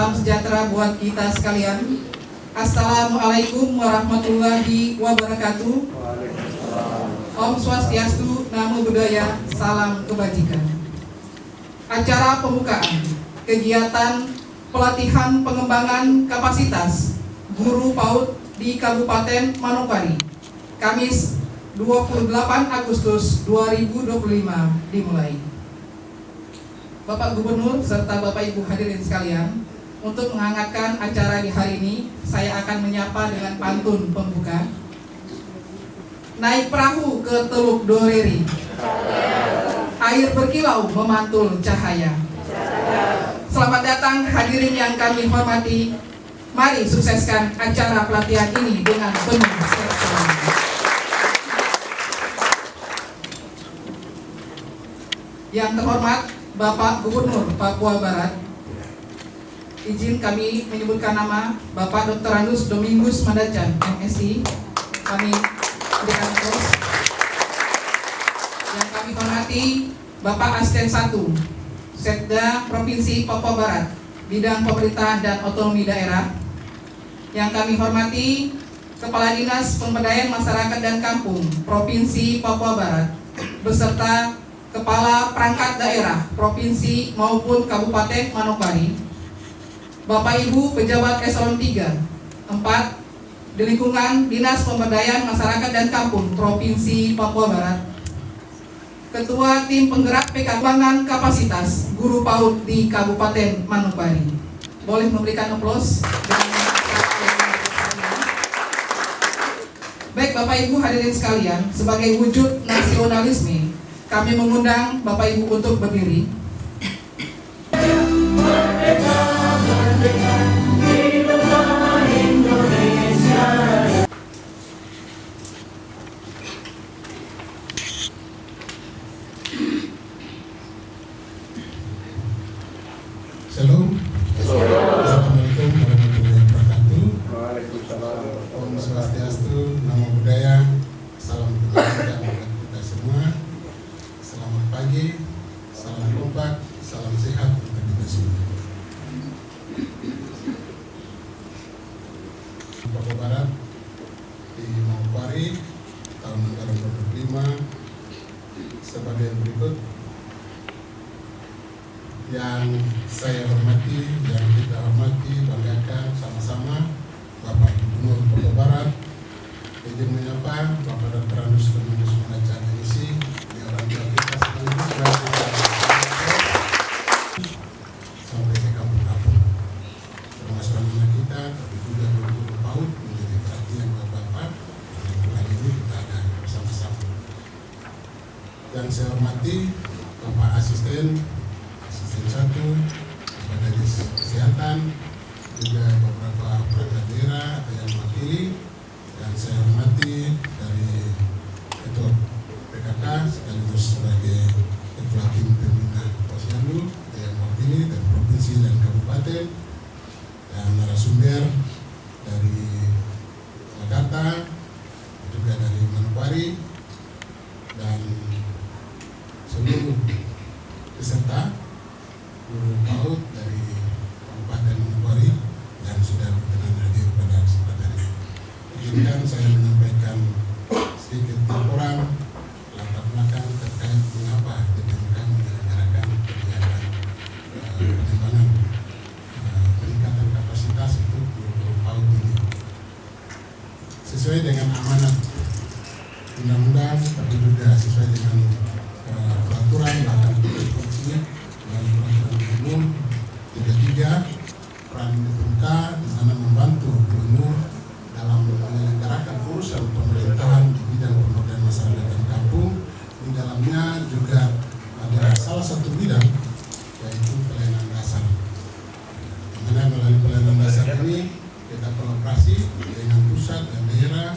salam sejahtera buat kita sekalian. Assalamualaikum warahmatullahi wabarakatuh. Om Swastiastu, Namo Buddhaya, salam kebajikan. Acara pembukaan kegiatan pelatihan pengembangan kapasitas guru PAUD di Kabupaten Manokwari, Kamis 28 Agustus 2025 dimulai. Bapak Gubernur serta Bapak Ibu hadirin sekalian, untuk menghangatkan acara di hari ini, saya akan menyapa dengan pantun pembuka. Naik perahu ke Teluk Doreri, air berkilau memantul cahaya. Selamat datang hadirin yang kami hormati. Mari sukseskan acara pelatihan ini dengan penuh semangat. Yang terhormat Bapak Gubernur Papua Barat, izin kami menyebutkan nama Bapak Dr. Andus Domingus Mandacan, MSI. Kami berikan terus. Yang kami hormati Bapak Asisten 1, Setda Provinsi Papua Barat, Bidang Pemerintahan dan Otonomi Daerah. Yang kami hormati Kepala Dinas Pemberdayaan Masyarakat dan Kampung Provinsi Papua Barat, beserta Kepala Perangkat Daerah Provinsi maupun Kabupaten Manokwari, Bapak Ibu pejabat eselon 3, 4 di lingkungan Dinas Pemberdayaan Masyarakat dan Kampung Provinsi Papua Barat, Ketua Tim Penggerak Pengembangan Kapasitas Guru PAUD di Kabupaten Manokwari. Boleh memberikan aplaus. Baik Bapak Ibu hadirin sekalian, sebagai wujud nasionalisme, kami mengundang Bapak Ibu untuk berdiri. Shalom. Assalamualaikum warahmatullahi wabarakatuh. Om Swastiastu, Namo Buddhaya, salam kebajikan buat kita semua. Selamat pagi, salam kompak, salam sehat untuk kita semua. Papua Barat di Manokwari tahun anggaran 2025 sebagai berikut. Yang saya hormati, yang kita hormati, banggakan sama-sama Bapak Gubernur Papua Barat. Izin menyapa Bapak Dr. Andus Domingus Mandacan MSI, di orang tua kita sekaligus sampai ke kampung-kampung, termasuk anak kita, tapi juga guru PAUD menjadi perhatian Bapak. Dan kali ini kita ada bersama-sama. Yang saya hormati Bapak Asisten 1, Bapak Dinas Kesehatan, juga beberapa perangkat daerah yang mewakili, dan saya hormati dari Ketua PKK sekaligus sebagai Ketua Tim Pembina Posyandu yang mewakili dari provinsi dan kabupaten, dan narasumber dari Jakarta, juga dari Manokwari, dan seluruh peserta guru PAUD dari Kabupaten Manokwari dan sudah berkenan hadir pada kesempatan ini. Izinkan saya menyampaikan sedikit laporan latar belakang terkait mengapa DPMK menyelenggarakan kegiatan pengembangan peningkatan kapasitas untuk guru PAUD ini. Sesuai dengan amanat undang-undang, tapi juga sesuai dengan peraturan bahkan konstitusi dan peraturan umum 33, peran DPMK di mana membantu gubernur dalam menyelenggarakan urusan pemerintahan di bidang pemberdayaan masyarakat dan kampung. Di dalamnya juga ada salah satu bidang, yaitu pelayanan dasar. Di mana melalui pelayanan dasar ini kita kolaborasi dengan pusat dan daerah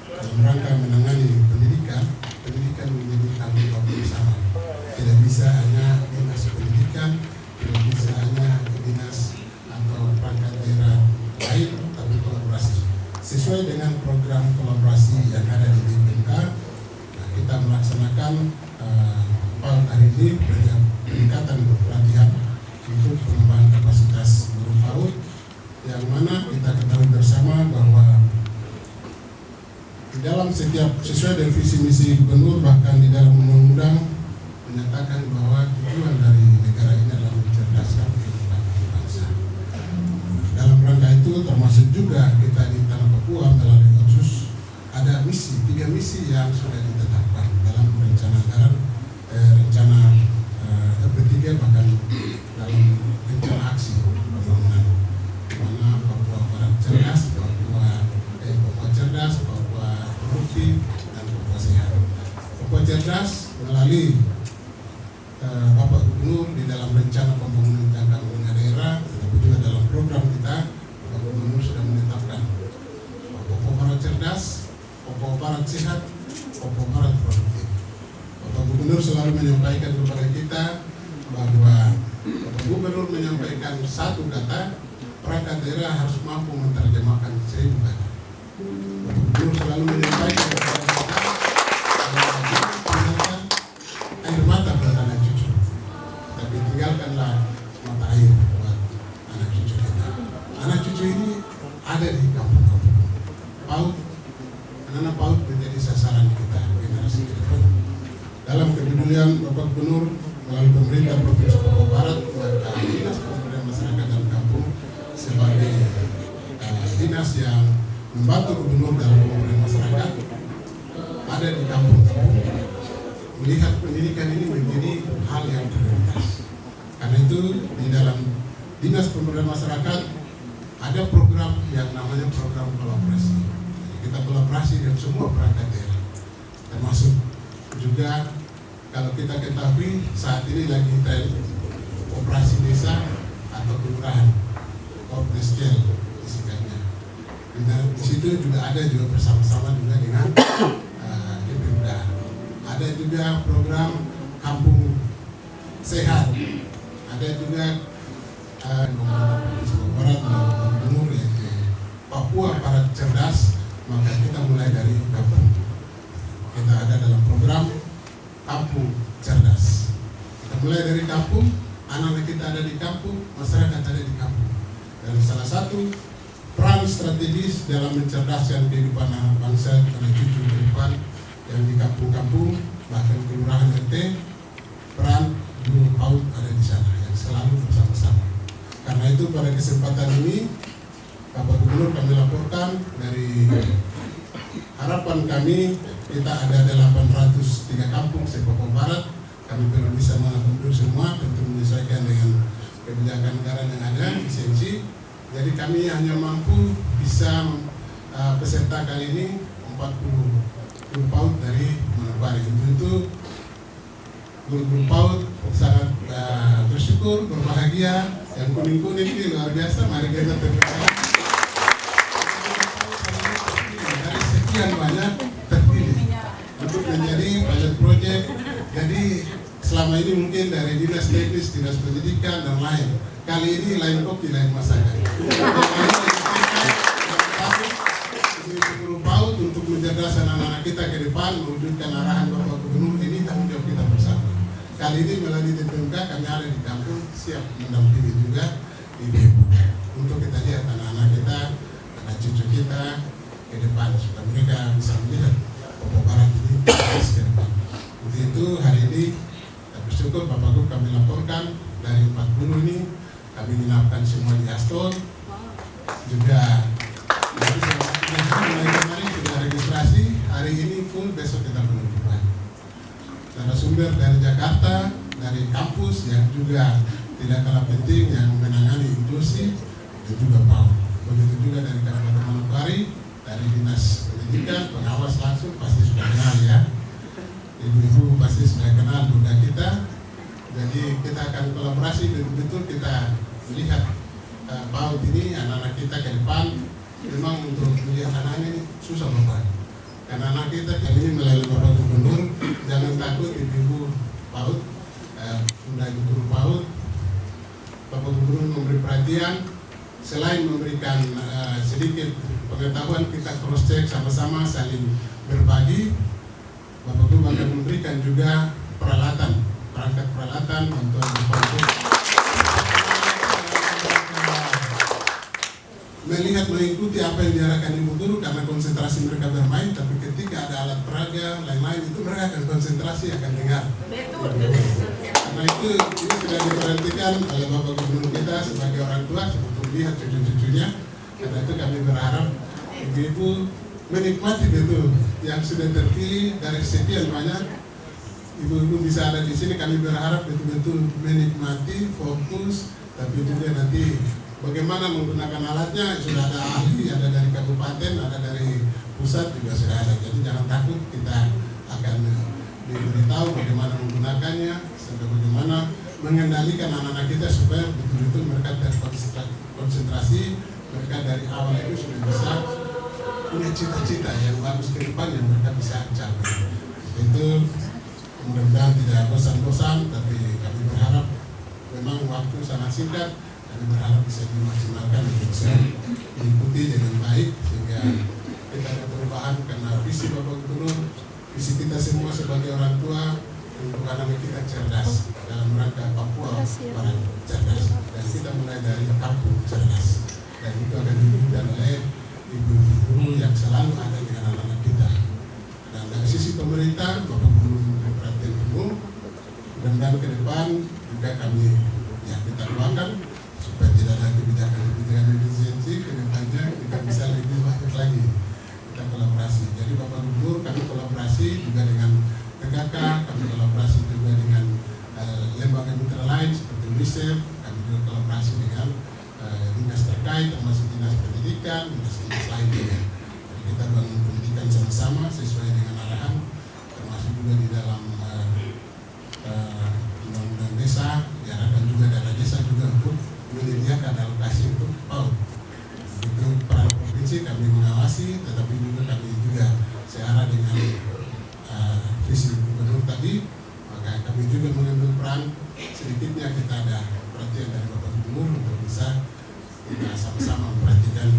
dalam rangka menangani pendidikan. Pendidikan menjadi tanggung jawab bersama. Tidak bisa hanya dinas pendidikan, tidak bisa hanya dinas atau perangkat daerah lain, tapi kolaborasi. Sesuai dengan program kolaborasi yang ada di DPMK, kita melaksanakan hari ini peningkatan pelatihan untuk pengembangan kapasitas guru PAUD di dalam setiap sesuai dengan visi misi gubernur, bahkan di dalam undang-undang menyatakan bahwa tujuan dari negara ini adalah mencerdaskan kehidupan bangsa. Dalam rangka itu termasuk juga kita di Tanah Papua melalui Otsus ada misi, 3 misi yang sudah ditetapkan dalam rencana anggaran, rencana FP3, bahkan dalam rencana aksi pembangunan, di mana Papua Barat cerdas, Papua cerdas, Papua produktif, dan Papua sehat. Papua cerdas melalui Bapak Gubernur di dalam rencana pembangunan jangka menengah daerah, tetapi juga dalam program kita, Bapak Gubernur sudah menetapkan Papua Barat cerdas, Papua Barat sehat, Papua Barat produktif. Bapak Gubernur selalu menyampaikan kepada kita bahwa Bapak Gubernur menyampaikan satu kata, perangkat daerah harus mampu menerjemahkan 1000 kata. Bapak Gubernur selalu menyampaikan kepada kita bahwa air mata buat anak cucu, tapi tinggalkanlah mata air buat anak cucu kita. Anak cucu ini ada di kampung-kampung. PAUD, anak-anak PAUD menjadi sasaran kita generasi ke depan. Dalam kepedulian Bapak Gubernur melalui pemerintah Provinsi Papua Barat, maka Dinas Pemberdayaan Masyarakat dan Kampung sebagai dinas yang membantu Gubernur dalam pemberdayaan masyarakat ada di kampung-kampung, melihat pendidikan ini menjadi hal yang prioritas. Karena itu di dalam Dinas Pemberdayaan Masyarakat ada program yang namanya program kolaborasi. Kita kolaborasi dengan semua perangkat daerah, termasuk juga kalau kita ketahui saat ini lagi tren operasi desa atau kelurahan, Kopdeskel isikannya. Di situ juga ada juga bersama-sama juga dengan DPUDA. Ada juga program kampung sehat. Ada juga Provinsi Papua Barat melalui Gubernur yaitu Papua Barat cerdas. Maka kita mulai dari kampung. Kita ada dalam program kampung cerdas. Kita mulai dari kampung, anak-anak kita ada di kampung, masyarakat ada di kampung. Dan salah satu peran strategis dalam mencerdaskan kehidupan anak bangsa anak cucu ke depan yang di kampung-kampung, bahkan kelurahan RT, peran guru PAUD ada di sana yang selalu bersama-sama. Karena itu pada kesempatan ini Bapak Gubernur kami laporkan dari harapan kami kita ada 803 kampung se-Papua Barat. Kami belum bisa mengakomodir semua, tentu menyesuaikan dengan kebijakan negara yang ada, lisensi. Jadi kami hanya mampu bisa peserta kali ini 40 PAUD dari Manokwari. Itu guru-guru PAUD sangat bersyukur, berbahagia. Yang kuning-kuning ini luar biasa, mari kita terima. Dari sekian banyak terpilih untuk menjadi pilot project. Jadi selama ini mungkin dari dinas teknis, dinas pendidikan dan lain. Kali ini lain kopi, lain masakan. Guru PAUD untuk mencerdaskan anak-anak kita ke depan, mewujudkan arahan Bapak Gubernur, ini tanggung jawab kita bersama. Kali ini melalui DPMK kami ada di kampung siap mendampingi juga di DPU untuk kita lihat anak-anak kita, anak cucu kita ke depan supaya mereka bisa melihat Papua Barat ini ke depan. Untuk itu hari ini kita bersyukur Bapak Gubernur kami laporkan dari 40 ini kami menyiapkan semua di Aston juga. Jadi mulai kemarin sudah registrasi, hari ini full, besok kita penutupan. Narasumber dari Jakarta, dari kampus yang juga tidak kalah penting yang menangani inklusi dan juga PAUD. Begitu juga dari Kabupaten Manokwari, dari Dinas Pendidikan, pengawas langsung pasti sudah kenal ya. Ibu-ibu pasti sudah kenal bunda kita. Jadi kita akan kolaborasi betul-betul kita melihat PAUD ini anak-anak kita ke depan. Memang untuk melihat anak ini susah Bapak. Karena anak kita kali ini melalui Bapak Gubernur, jangan takut ibu PAUD, bunda ibu guru PAUD. Bapak Gubernur memberi perhatian, selain memberikan sedikit pengetahuan, kita cross check sama-sama saling berbagi. Bapak Gubernur akan memberikan juga peralatan, perangkat peralatan untuk melihat mengikuti apa yang diarahkan ibu guru karena konsentrasi mereka bermain, tapi ketika ada alat peraga lain-lain itu mereka akan konsentrasi, akan dengar. Karena itu ini sudah diperhatikan oleh Bapak Gubernur kita sebagai orang tua, sebetulnya lihat cucu-cucunya. Karena itu kami berharap ibu-ibu menikmati betul yang sudah terpilih dari sekian banyak ibu-ibu bisa ada di sini. Kami berharap betul-betul menikmati, fokus, tapi juga nanti bagaimana menggunakan alatnya sudah ada ahli, ada dari kabupaten, ada dari pusat juga sudah ada. Jadi jangan takut, kita akan diberitahu bagaimana menggunakannya, sampai bagaimana mengendalikan anak-anak kita supaya betul-betul mereka terkonsentrasi. Mereka dari awal itu sudah bisa punya cita-cita yang bagus ke depan yang mereka bisa capai. Itu mudah-mudahan tidak bosan-bosan, tapi kami berharap memang waktu sangat singkat. Kami berharap bisa dimaksimalkan untuk bisa diikuti dengan baik sehingga kita ada perubahan, karena visi Bapak Gubernur, visi kita semua sebagai orang tua untuk anak kita cerdas dalam rangka Papua Barat cerdas, dan kita mulai dari kampung cerdas, dan itu akan diwujudkan oleh ibu-ibu guru yang selalu ada dengan anak-anak kita. Dan dari sisi pemerintah, Bapak Gubernur memberi perhatian penuh, mudah-mudahan ke depan juga kami kita doakan supaya tidak ada kebijakan-kebijakan efisiensi ke depannya, kita bisa lebih banyak lagi kita kolaborasi. Jadi Bapak Gubernur, kami kolaborasi juga dengan PKK, kami kolaborasi juga dengan lembaga mitra lain seperti UNICEF, kami juga kolaborasi dengan dinas terkait termasuk dinas pendidikan, dinas lain juga. Jadi kita bangun pendidikan sama-sama sesuai dengan arahan, termasuk juga di dalam undang-undang desa, diarahkan juga dana desa juga untuk menyediakan alokasi untuk PAUD. Itu peran provinsi kami mengawasi, tetapi juga kami juga searah dengan visi gubernur tadi, maka kami juga mengambil peran sedikitnya. Kita ada perhatian dari Bapak Gubernur untuk bisa kita sama-sama memperhatikan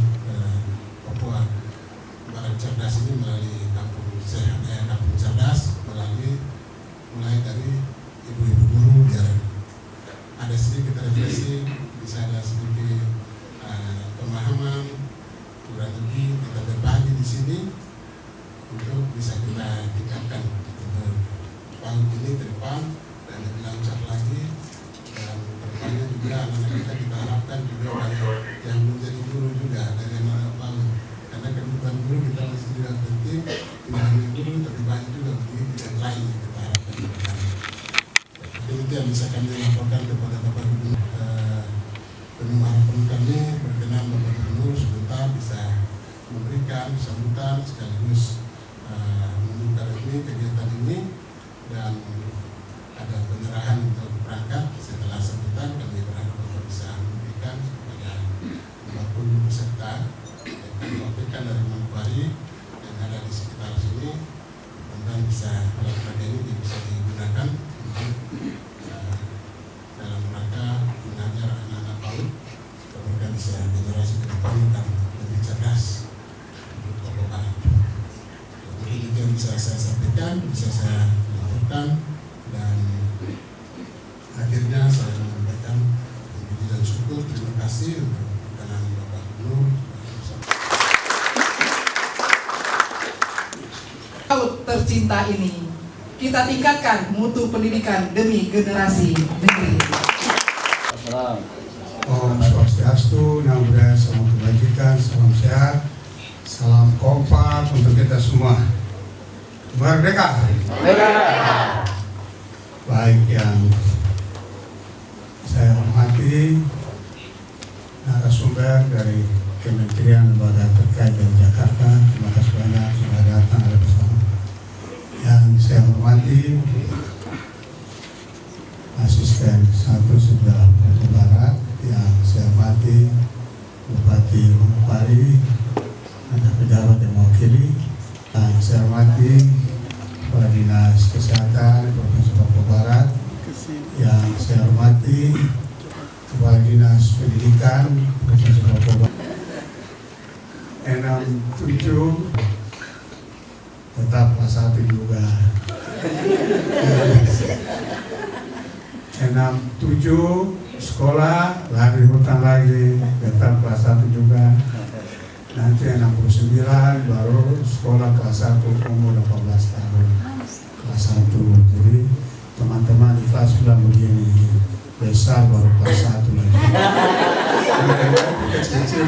Papua Barat cerdas ini melalui kampung cerdas, mulai dari ibu-ibu guru, biar ada sedikit refleksi, bisa ada sedikit pemahaman, kurang lebih kita berbagi di sini untuk bisa kita tingkatkan tahun ini ke depan dan lebih lancar lagi. Dan kedepannya juga anak-anak kita harapkan juga banyak yang menjadi guru juga dari anak-anak PAUD, karena kebutuhan guru kita masih juga penting, tidak hanya guru tapi banyak juga pendidik yang lain yang kita harapkan ke depan. Itu yang bisa kami laporkan kepada Bapak Gubernur. Penuh harapan kami berkenan Bapak Gubernur sebentar bisa memberikan sambutan sekaligus membuka resmi kegiatan ini, dan ada penyerahan untuk berangkat. Setelah sambutan kami berharap Bapak bisa memberikan kepada 40 peserta yang kami wakilkan dari Manokwari yang ada di sekitar sini, kemudian bisa alat peraga ini bisa digunakan untuk dalam rangka mengajar anak-anak PAUD supaya mereka bisa generasi ke depan dan lebih cerdas untuk Papua Barat. Jadi itu yang bisa saya sampaikan, bisa saya laporkan, dan akhirnya saya menyampaikan puji dan syukur, terima kasih untuk perkenan Bapak Gubernur. PAUD tercinta ini, kita tingkatkan mutu pendidikan demi generasi negeri. Om Swastiastu, Namo Buddhaya, salam kebajikan, salam sehat, salam kompak untuk kita semua. Merdeka! Baik yang saya hormati narasumber dari Kementerian Lembaga terkait dari Jakarta, terima kasih banyak sudah datang ada bersama. Yang saya hormati Asisten 1 Sudah Papua Barat, yang saya hormati Bupati Manokwari, ada pejabat yang mewakili, yang saya hormati Kepala Dinas Kesehatan Provinsi Papua Barat, yang saya hormati Kepala Dinas Pendidikan Provinsi Papua Barat. 67 tetap kelas 1 juga. 67 sekolah, lari hutan lagi, ketal kelas 1 juga. Nanti 69 baru sekolah kelas 1 umur 18 tahun. Kelas 1. Jadi teman-teman di kelas bilang begini, besar baru kelas 1 lagi. Kecil-kecil.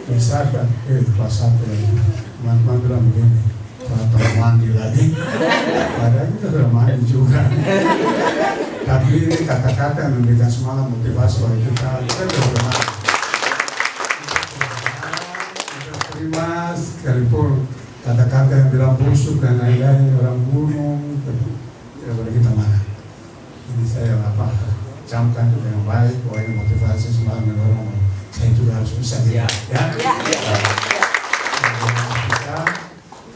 Besar kan, kelas 1 lagi. Teman-teman bilang begini, kalau mandi lagi, padahal kita sudah mandi juga. Tapi ini kata-kata yang memberikan semangat motivasi bagi kita sudah mandi. Kita terima sekalipun kata-kata yang bilang busuk dan lain-lain, orang gunung, tidak boleh kita marah. Ini saya camkan juga yang baik, bahwa ini motivasi semangat mendorong. Saya juga harus bisa gitu. Ya.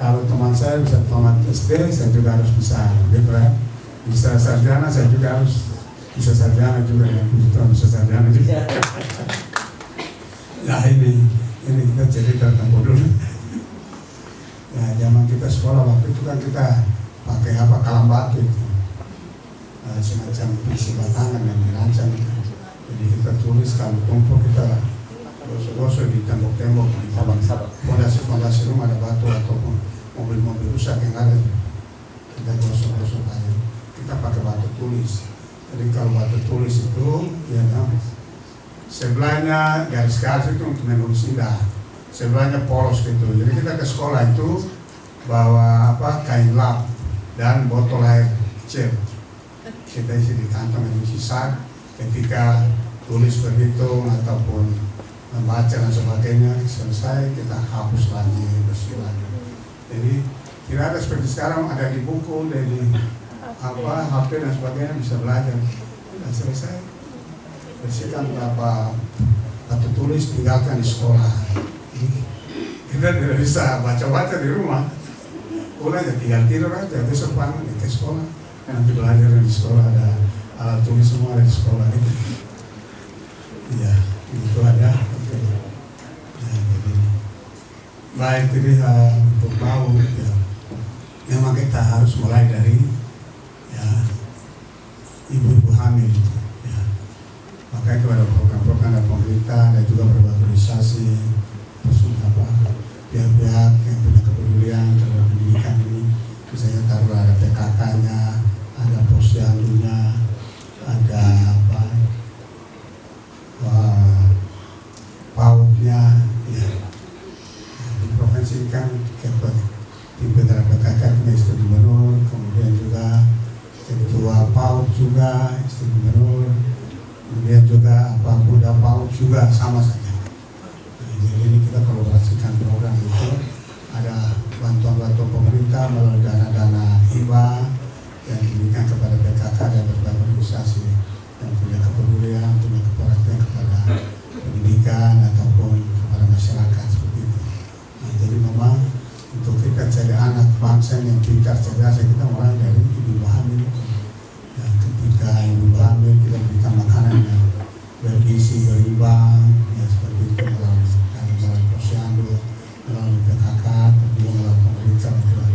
Kalau teman saya bisa tamat SD, saya juga harus bisa, gitu kan? Bisa sarjana, saya juga harus bisa sarjana juga, ya. Bisa sarjana juga. Nah ini kita cerita tentang dulu. Ya zaman kita sekolah waktu itu kan kita pakai kalam batu itu, semacam isi batangan yang dirancang. Jadi kita tulis kalau kumpul kita gosok-gosok di tembok-tembok, di fondasi rumah ada batu ataupun mobil-mobil rusak yang ada, kita gosok-gosok aja. Kita pakai batu tulis. Jadi kalau batu tulis itu, ya sebelahnya garis-garis itu untuk menulis indah, sebelahnya polos gitu. Jadi kita ke sekolah itu bawa kain lap dan botol air kecil. Kita isi di kantong yang sisa. Ketika tulis berhitung ataupun membaca dan sebagainya selesai, kita hapus lagi, bersih lagi. Jadi tidak ada seperti sekarang ada di buku, dari HP dan sebagainya bisa belajar. Dan selesai, bersihkan beberapa batu tulis, tinggalkan di sekolah. Kita tidak bisa baca-baca di rumah. Pulang ya tinggal tidur aja, besok pagi ke sekolah. Nanti belajar di sekolah, ada alat tulis semua ada di sekolah itu. Iya, itu ada. Oke. Nah, jadi baik, jadi untuk mau ya, memang kita harus mulai dari ya ibu-ibu hamil itu. Ya. Makanya itu ada program-program dari pemerintah dan juga berbagai organisasi, pihak-pihak yang punya kepedulian terhadap pendidikan ini. Misalnya taruh ada PKK-nya, ada posyandunya, ada PAUD-nya, ya. Di provinsi kan di Bendera PKK punya istri gubernur, kemudian juga ketua PAUD juga istri gubernur, kemudian juga Buddha PAUD juga sama saja. Jadi ini kita kolaborasikan program itu, ada bantuan-bantuan pemerintah melalui dana-dana hibah yang diberikan kepada PKK dan berbagai organisasi yang punya kepedulian, punya keperhatian kepada pendidikan ataupun kepada masyarakat seperti itu. Nah, jadi memang untuk kita jadi anak bangsa yang pintar cerdas, kita mulai dari ibu hamil. Ya, ketika ibu hamil kita berikan makanan yang bergizi, berimbang, ya seperti itu melalui posyandu, melalui PKK, juga melalui pemerintah, juga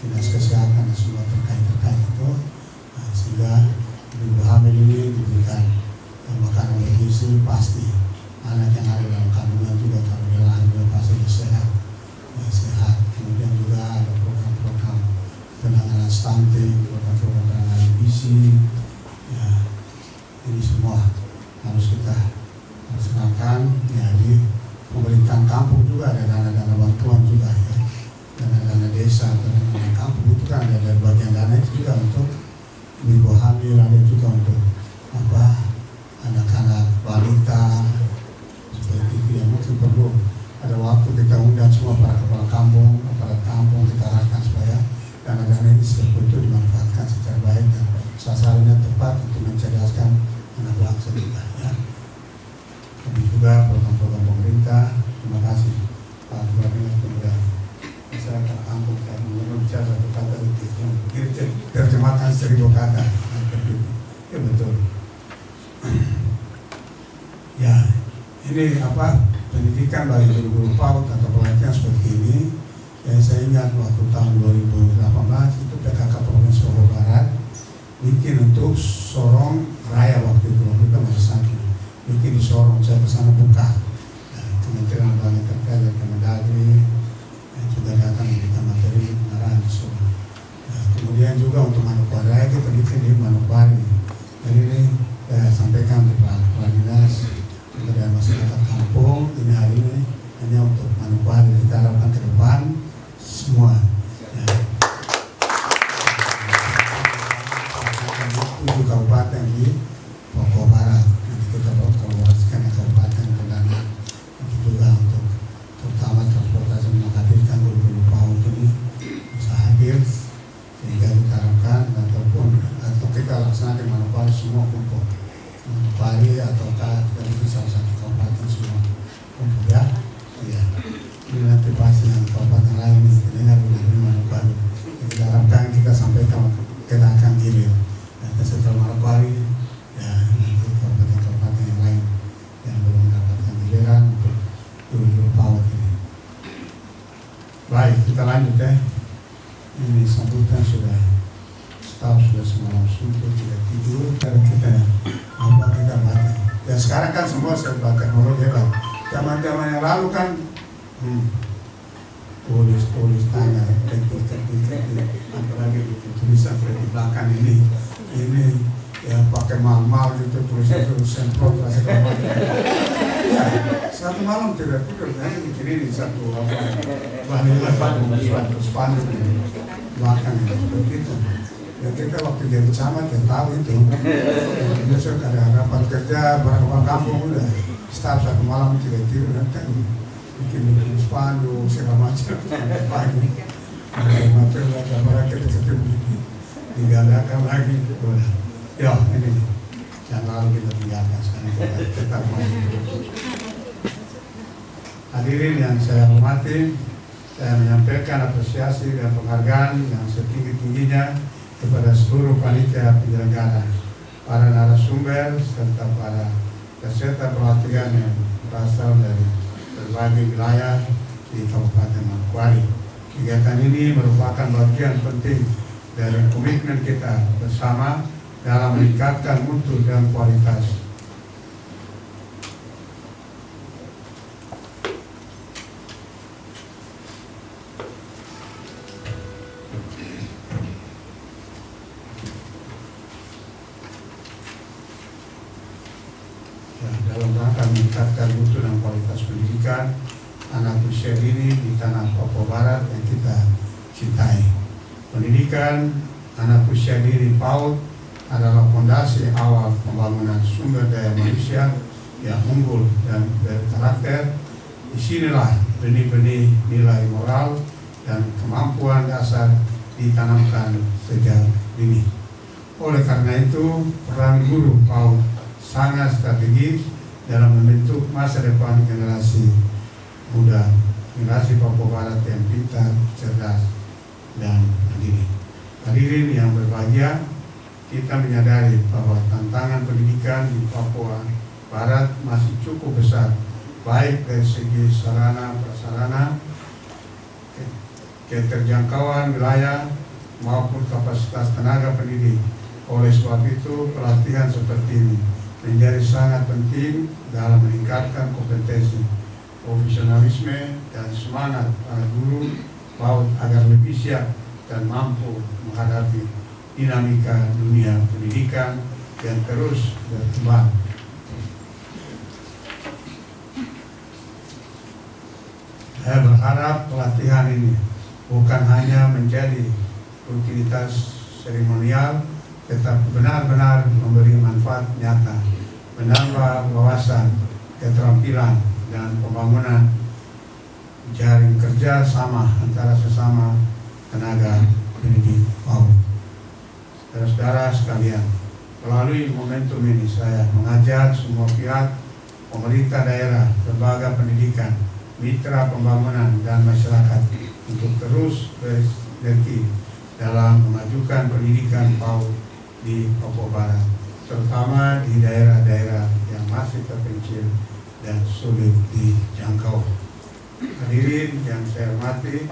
dinas kesehatan dan semua terkait itu, nah, sehingga ibu hamil ini diberikan makanan bergizi. Pasti anak yang ada dalam kandungan juga kalau dia lahir pasti sehat, ya, sehat. Kemudian juga ada program-program penanganan stunting, program-program penanganan gizi, ya, ini semua harus kita laksanakan. Ya, di pemerintahan kampung juga ada dana-dana bantuan juga, ya, dana-dana desa, dana-dana kampung itu kan ada dari bagian dana itu juga untuk ibu hamil, ada juga untuk anak-anak balita seperti itu. Yang mungkin perlu ada waktu kita undang semua para kepala kampung, aparat kampung, kita arahkan supaya dana-dana ini betul-betul dimanfaatkan secara baik dan sasarannya tepat untuk mencerdaskan anak bangsa kita, ya. Kami juga program-program pemerintah. Terima kasih Pak Gubernur, kemudian masyarakat kampung yang bicara satu kata itu terjemahkan 1000 kata. Ya betul. Ya, ini pendidikan bagi guru-guru PAUD atau pelatihan seperti ini. Ya, saya ingat waktu tahun 2018 itu PKK Provinsi Papua Barat bikin untuk sorong raya waktu itu masih sakit, bikin disorong saya ke sana buka. Kementerian Lembaga terkait dari Kemendagri juga datang memberikan materi pengarahan semua. Kemudian juga untuk Manokwari Raya kita bikin di Manokwari. Jadi ini saya sampaikan kepada dinas kepada masyarakat kampung ini hari ini hanya untuk Manokwari, kita harapkan ke depan semua. Tujuh kabupaten di Papua Barat nanti kita kolaborasikan dengan kabupaten Kendana. Itu juga untuk terutama transportasi menghadirkan guru-guru PAUD ini bisa hadir sehingga kita harapkan atau kita laksanakan Manokwari semua kumpul Manokwari ataukah dari salah satu kabupaten semua kumpul ya. Iya. Ini nanti pasti yang kabupaten lain dengar dari Manokwari. Kita harapkan kita sampaikan kita akan gilir. Dan setelah Manokwari ya nanti kabupaten-kabupaten yang lain yang belum mendapatkan giliran untuk guru-guru PAUD ini. Baik, kita lanjut ya. Ini sambutan sudah staf sudah semalam suntuk tidak tidur karena kita kita baca. Ya sekarang kan semua saya baca teknologi lah. Zaman-zaman yang lalu kan tulis tanya ketik apalagi tulisan di belakang ini ya pakai mal gitu tulisan semprot rasa kawan. Ya satu malam tidak tidur hanya bikin ini satu bahan spanduk belakang seperti itu. Ya kita waktu jadi camat ya tahu itu. Besok ada rapat kerja berapa kampung udah staf satu malam tidak tidur dan bikin spanduk segala macam pagi. Material ada kita digalakan lagi. Ya ini yang lalu kita tinggalkan sekarang kita mulai. Hadirin yang saya hormati, saya menyampaikan apresiasi dan penghargaan yang setinggi-tingginya kepada seluruh panitia penyelenggara, para narasumber serta para peserta pelatihan yang berasal dari berbagai wilayah di Kabupaten Manokwari. Kegiatan ini merupakan bagian penting dari komitmen kita bersama dalam meningkatkan mutu dan kualitas dalam rangka meningkatkan mutu dan kualitas pendidikan anak usia dini di tanah Papua Barat yang kita cintai. Pendidikan anak usia dini PAUD adalah fondasi awal pembangunan sumber daya manusia yang unggul dan berkarakter. Disinilah benih-benih nilai moral dan kemampuan dasar ditanamkan sejak dini. Oleh karena itu, peran guru PAUD sangat strategis dalam membentuk masa depan generasi muda, generasi Papua Barat yang pintar, cerdas, dan mandiri. Hadirin yang berbahagia, kita menyadari bahwa tantangan pendidikan di Papua Barat masih cukup besar, baik dari segi sarana prasarana, keterjangkauan wilayah, maupun kapasitas tenaga pendidik. Oleh sebab itu, pelatihan seperti ini menjadi sangat penting dalam meningkatkan kompetensi, profesionalisme, dan semangat para guru PAUD agar lebih siap dan mampu menghadapi dinamika dunia pendidikan yang terus berkembang. Saya berharap pelatihan ini bukan hanya menjadi rutinitas seremonial, tetapi benar-benar memberi manfaat nyata, menambah wawasan, keterampilan, dan pembangunan jaring kerja sama antara sesama tenaga pendidik PAUD. Saudara-saudara sekalian, melalui momentum ini saya mengajak semua pihak, pemerintah daerah, lembaga pendidikan, mitra pembangunan, dan masyarakat untuk terus bersinergi dalam memajukan pendidikan PAUD di Papua Barat, terutama di daerah-daerah yang masih terpencil dan sulit dijangkau. Hadirin yang saya hormati,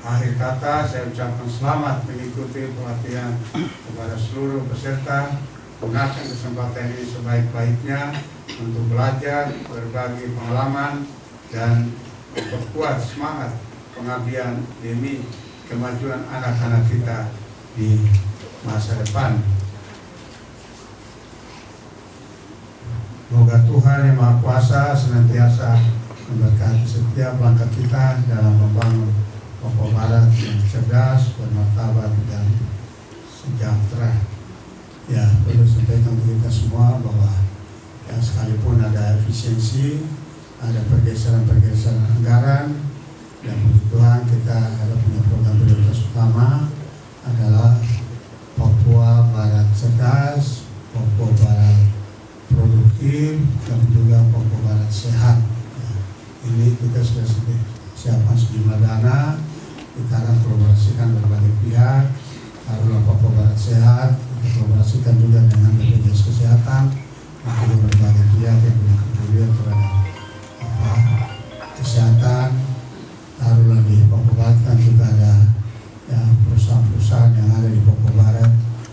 Akhir kata, saya ucapkan selamat mengikuti pelatihan kepada seluruh peserta. Gunakan kesempatan ini sebaik-baiknya untuk belajar, berbagi pengalaman, dan memperkuat semangat pengabdian demi kemajuan anak-anak kita di masa depan. Semoga Tuhan Yang Maha Kuasa senantiasa memberkati setiap langkah kita dalam membangun Papua Barat yang cerdas, bermartabat, dan sejahtera. Ya, perlu sampaikan ke kita semua bahwa ya, sekalipun ada efisiensi, ada pergeseran-pergeseran anggaran, dan puji Tuhan kita ada punya program prioritas utama adalah Papua Barat cerdas, Papua Barat produktif, dan juga Papua Barat sehat. Ya, ini kita sudah siapkan sejumlah dana, kita akan kolaborasikan berbagai pihak, taruhlah Papua Barat sehat, kita kolaborasikan juga dengan BPJS Kesehatan, untuk berbagai pihak yang punya kepedulian terhadap kesehatan. Taruhlah di Papua Barat kan juga ada ya, perusahaan-perusahaan yang ada di Papua Barat,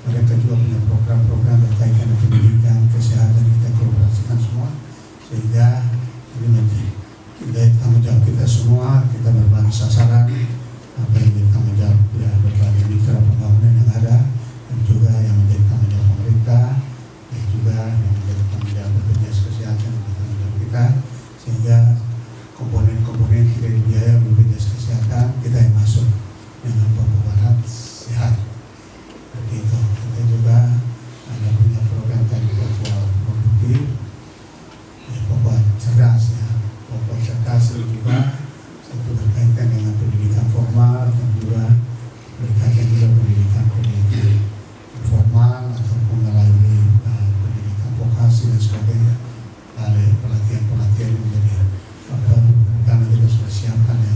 mereka juga punya program-program berkaitan dengan pendidikan, kesehatan, kita kolaborasikan semua, sehingga ini menjadi tanggung jawab kita semua, kita berbagi sasaran apa yang menjadi tanggung jawab ya, berbagai mitra pembangunan yang ada, dan juga yang menjadi tanggung jawab pemerintah, dan juga yang menjadi tanggung jawab BPJS Kesehatan dan tanggung jawab kita, sehingga komponen-komponen tidak dibiayai BPJS Kesehatan kita yang masuk dengan Papua Barat sehat. Seperti itu. Kita juga ada punya program tadi Papua produktif, ya, Papua cerdas ya. Papua cerdas itu juga satu berkaitan dengan pendidikan formal dan juga berkaitan juga pendidikan informal ataupun melalui pendidikan vokasi dan sebagainya. Lalu pelatihan-pelatihan yang menjadi karena kita sudah siapkan ya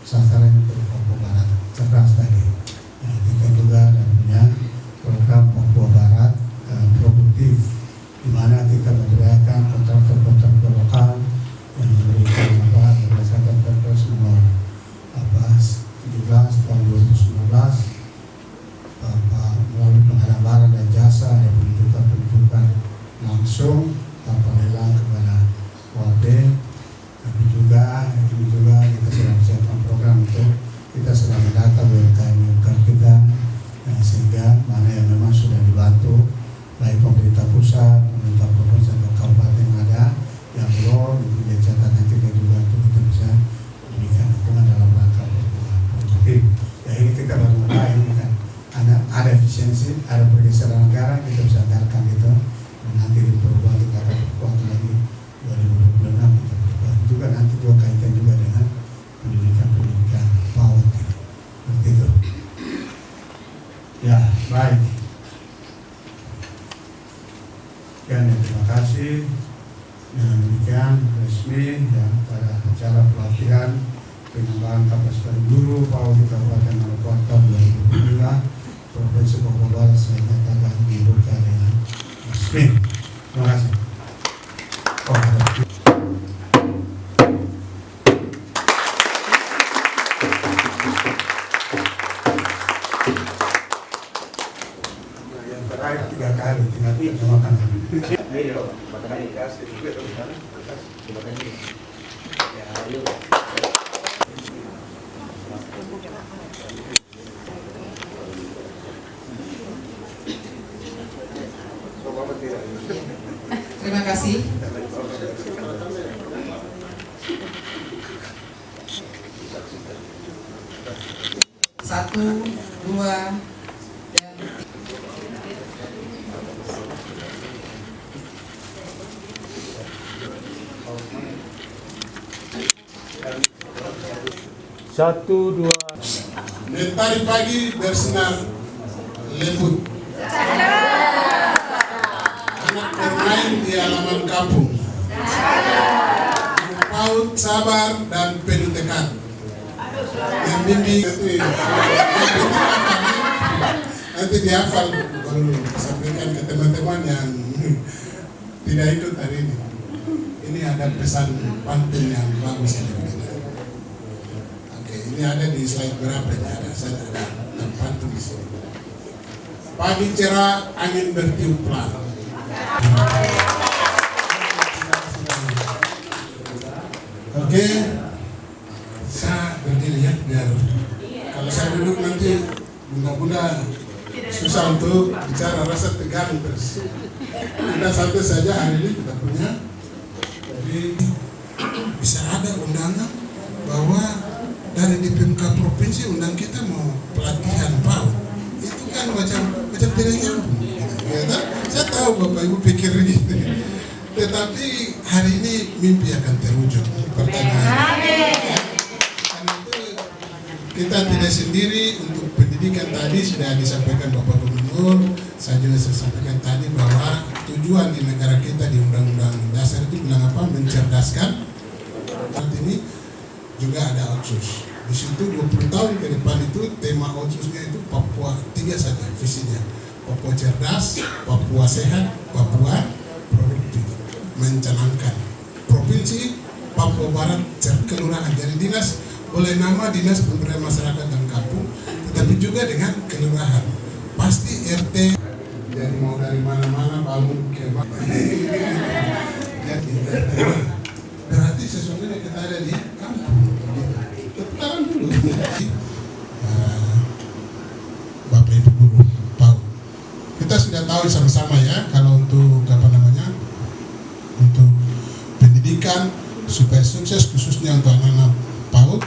sasaran untuk Papua Barat cerdas tadi. Ya, kita juga ada punya program Papua Barat produktif, di mana kita memberdayakan kontraktor-kontraktor lokal yang memberikan berdasarkan Perpres nomor 17 tahun 2019 melalui pengadaan barang dan jasa, ada penunjukan langsung tanpa lelang kepada OAB. Tapi juga ini juga kita sedang siapkan program untuk kita sedang mendata UMKM kita, sehingga mana yang memang sudah dibantu baik pemerintah pusat, pemerintah provinsi atau kabupaten yang ada yang belum, itu jadi catatan kita juga untuk kita bisa memberikan dukungan dalam rangka produktif. Ya ini kita baru mulai, ini kan ada efisiensi, ada pergeseran anggaran, kita bisa anggarkan gitu, dan nanti di perubahan kita akan perkuat lagi 2026 kita perkuat juga, nanti juga kaitan juga dengan pendidikan PAUD gitu. Seperti itu. Ya, baik. Sekian, terima kasih. Dengan demikian resmi ya pada acara pelatihan pengembangan kapasitas guru PAUD di Kabupaten Maluku Utara 2022 Provinsi Papua Barat saya nyatakan dibuka dengan resmi. Terima kasih. Yang terakhir 3 kali, tinggal makan. Ayo, makan dikasih juga dong sana. Makan ini. Ya, ayo. Terima kasih. Satu, dua, dan Satu, dua. Dari pagi bersinar lembut, anak bermain di halaman kampung, PAUD sabar dan penuh tekad. Yang bimbing itu nanti dihafal baru sampaikan ke teman-teman yang tidak ikut hari ini. Ini ada pesan pantun yang bagus. Oke, ini Ini ada di slide berapa ini ada, saya ada terpantun di sini. Pagi cerah, angin bertiup pelan. Oke, saya berdiri ya, biar kalau saya duduk nanti bunda-bunda susah untuk bicara, rasa tegang terus. Kita santai saja hari ini kita punya. Jadi bisa ada undangan bahwa dari DPMK provinsi undang kita mau pelatihan PAUD. Itu kan macam tidak nyambung. Ya, saya tahu Bapak Ibu pikir gitu. Tetapi hari ini mimpi akan terwujud. Pertanyaan. Karena itu kita tidak sendiri. Untuk pendidikan tadi sudah disampaikan Bapak Gubernur. Saya juga sampaikan tadi bahwa tujuan di negara kita di Undang-Undang Dasar itu bilang apa? Mencerdaskan. Saat ini juga ada otsus. Di situ 20 tahun ke depan itu tema otsusnya itu Papua 3 saja visinya. Papua cerdas, Papua sehat, Papua produktif. Mencanangkan provinsi Papua Barat kelurahan. Jadi dinas boleh nama dinas pemberdayaan masyarakat dan kampung, tetapi juga dengan kelurahan. Pasti RT. Jadi mau dari mana-mana bangun ke jadi berarti sesungguhnya kita ada di kampung. Tepuk dulu. Bapak Ibu Guru PAUD. Kita sudah tahu sama-sama ya kalau untuk untuk pendidikan supaya sukses khususnya untuk anak-anak PAUD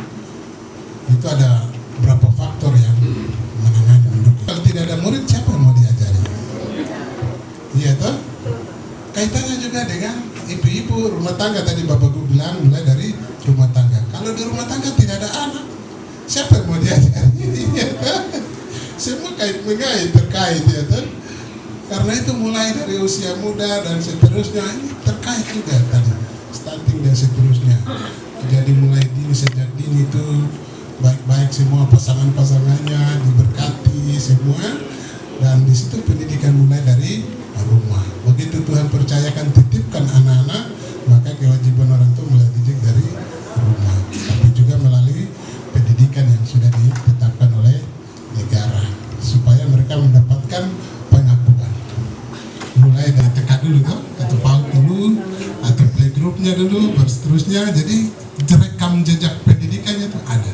itu ada beberapa faktor yang menangani mendukung. Kalau tidak ada murid siapa yang mau diajari? Iya toh? Kaitannya juga dengan ibu-ibu rumah tangga tadi Bapak Guru bilang mulai dari rumah tangga. Kalau di rumah tangga tidak ada anak, siapa yang mau diajari? Semua kait-mengait terkait ya toh? Karena itu mulai dari usia muda dan seterusnya ini terkait juga tadi stunting dan seterusnya. Jadi mulai dini sejak dini itu baik-baik semua pasangannya diberkati semua, dan di situ pendidikan mulai dari rumah. Begitu Tuhan percayakan titipkan anak-anak, maka kewajiban orang tua mulai didik dari rumah, tapi juga melalui pendidikan yang sudah ditetapkan oleh negara supaya mereka mendapatkan pengakuan. Mulai dari TK dulu tuh, atau PAUD dulu, atau playgroup-nya dulu, seterusnya. Jadi rekam jejak pendidikannya itu ada.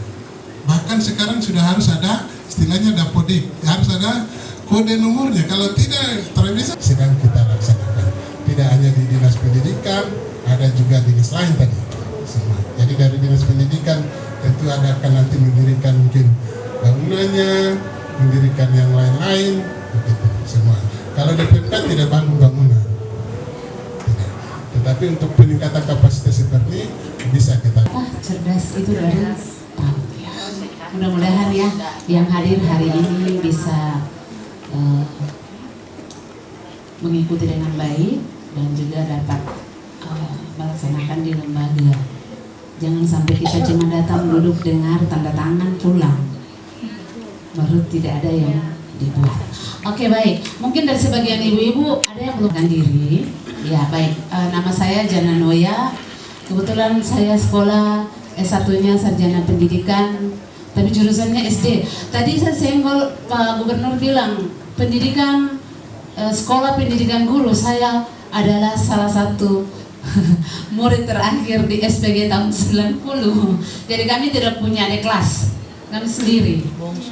Bahkan sekarang sudah harus ada istilahnya dapodik, harus ada kode nomornya. Kalau tidak terbisa, sedang kita laksanakan. Tidak hanya di dinas pendidikan, ada juga dinas lain tadi. Semua. Jadi dari dinas pendidikan tentu ada akan nanti mendirikan mungkin bangunannya, mendirikan yang lain-lain, begitu semua. Kalau DPMK tidak bangun bangunan, tidak. Tetapi untuk peningkatan kapasitas seperti bisa kita. Cerdas itu dari PAUD ya. Mudah-mudahan ya yang hadir hari ini bisa mengikuti dengan baik dan juga dapat melaksanakan di lembaga. Jangan sampai kita cuma datang duduk dengar tanda tangan pulang, baru tidak ada yang dibuat. Oke, baik. Mungkin dari sebagian ibu-ibu ada yang belum diri. Ya baik. Nama saya Jana Noya. Kebetulan saya sekolah S1-nya sarjana pendidikan, tapi jurusannya SD. Tadi saya senggol Pak Gubernur bilang pendidikan sekolah pendidikan guru. Saya adalah salah satu murid terakhir di SPG tahun 90. Jadi kami tidak punya adik kelas, kami sendiri.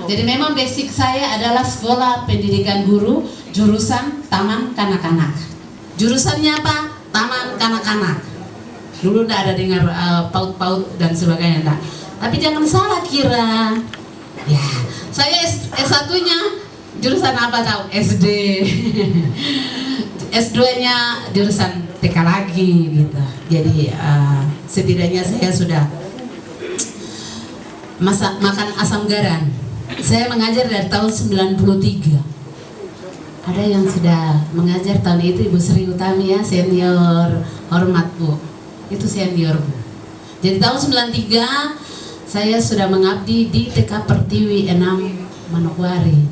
Jadi memang basic saya adalah sekolah pendidikan guru, jurusan taman kanak-kanak. Jurusannya apa? Taman kanak-kanak. Dulu tidak ada dengar PAUD dan sebagainya, enggak. Tapi jangan salah kira. Ya, saya S1-nya jurusan apa tahu? SD. S2-nya jurusan TK lagi gitu. Jadi setidaknya saya sudah makan asam garam. Saya mengajar dari tahun 93. Ada yang sudah mengajar tahun itu Ibu Sri Utami ya, senior, hormat Bu. Itu senior Bu. Jadi tahun 93 saya sudah mengabdi di TK Pertiwi 6 Manokwari,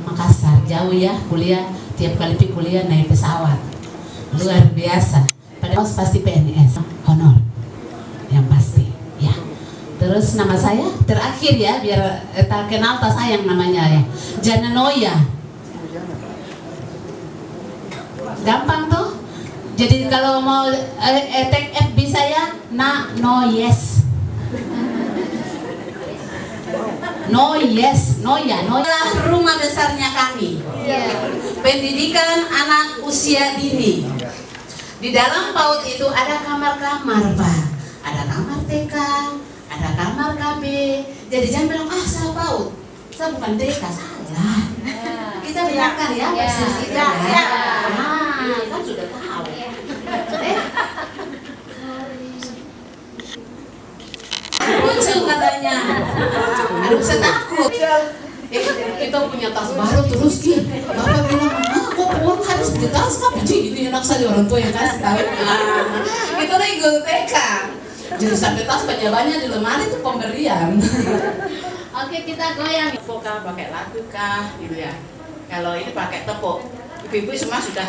Makassar. Jauh ya kuliah, tiap kali kuliah naik pesawat. Luar biasa. Padahal pasti PNS honor yang pasti ya. Terus nama saya terakhir ya, biar tak kenal tak sayang namanya ya. Jana Noya. Gampang tuh. Jadi kalau mau tag FB saya no yes. No yes, no ya, no ya. Rumah besarnya kami. Pendidikan anak usia dini. Di dalam PAUD itu ada kamar-kamar, Pak. Ada kamar TK, ada kamar KB. Jadi jangan bilang saya PAUD, saya bukan TK, salah. Kita dengarkan ya, persis itu ya. Kan sudah tahu. Lucu katanya. Aduh, saya takut. Kita punya tas baru terus Ki. Bapak bilang, kok uang habis di tas kan? Ini enak saja orang tua yang kasih tahu. Kita lagi ikut TK. Jadi sampai tas banyak-banyak di lemari itu pemberian. Oke, kita goyang. Vokal pakai lagu kah gitu ya. Kalau ini pakai tepuk. Ibu-ibu semua sudah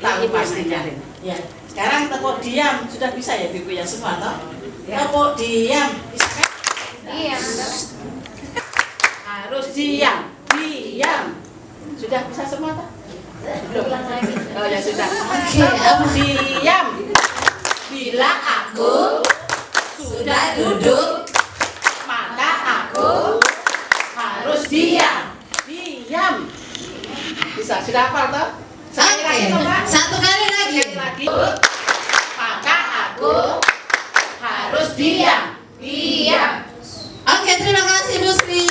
tahu pastinya. Ya. Sekarang tepuk diam sudah bisa ya ibu ya semua toh? Tepuk diam bisa kan? Iya. Harus diam. Sudah bisa semua toh? Belum. Oh ya sudah. Oke, diam. Bila aku sudah duduk, maka aku harus diam. Bisa, sudah hafal toh? Sekali lagi toh, Pak? Satu kali lagi. Maka aku harus diam. Oke, terima kasih Bu Sri.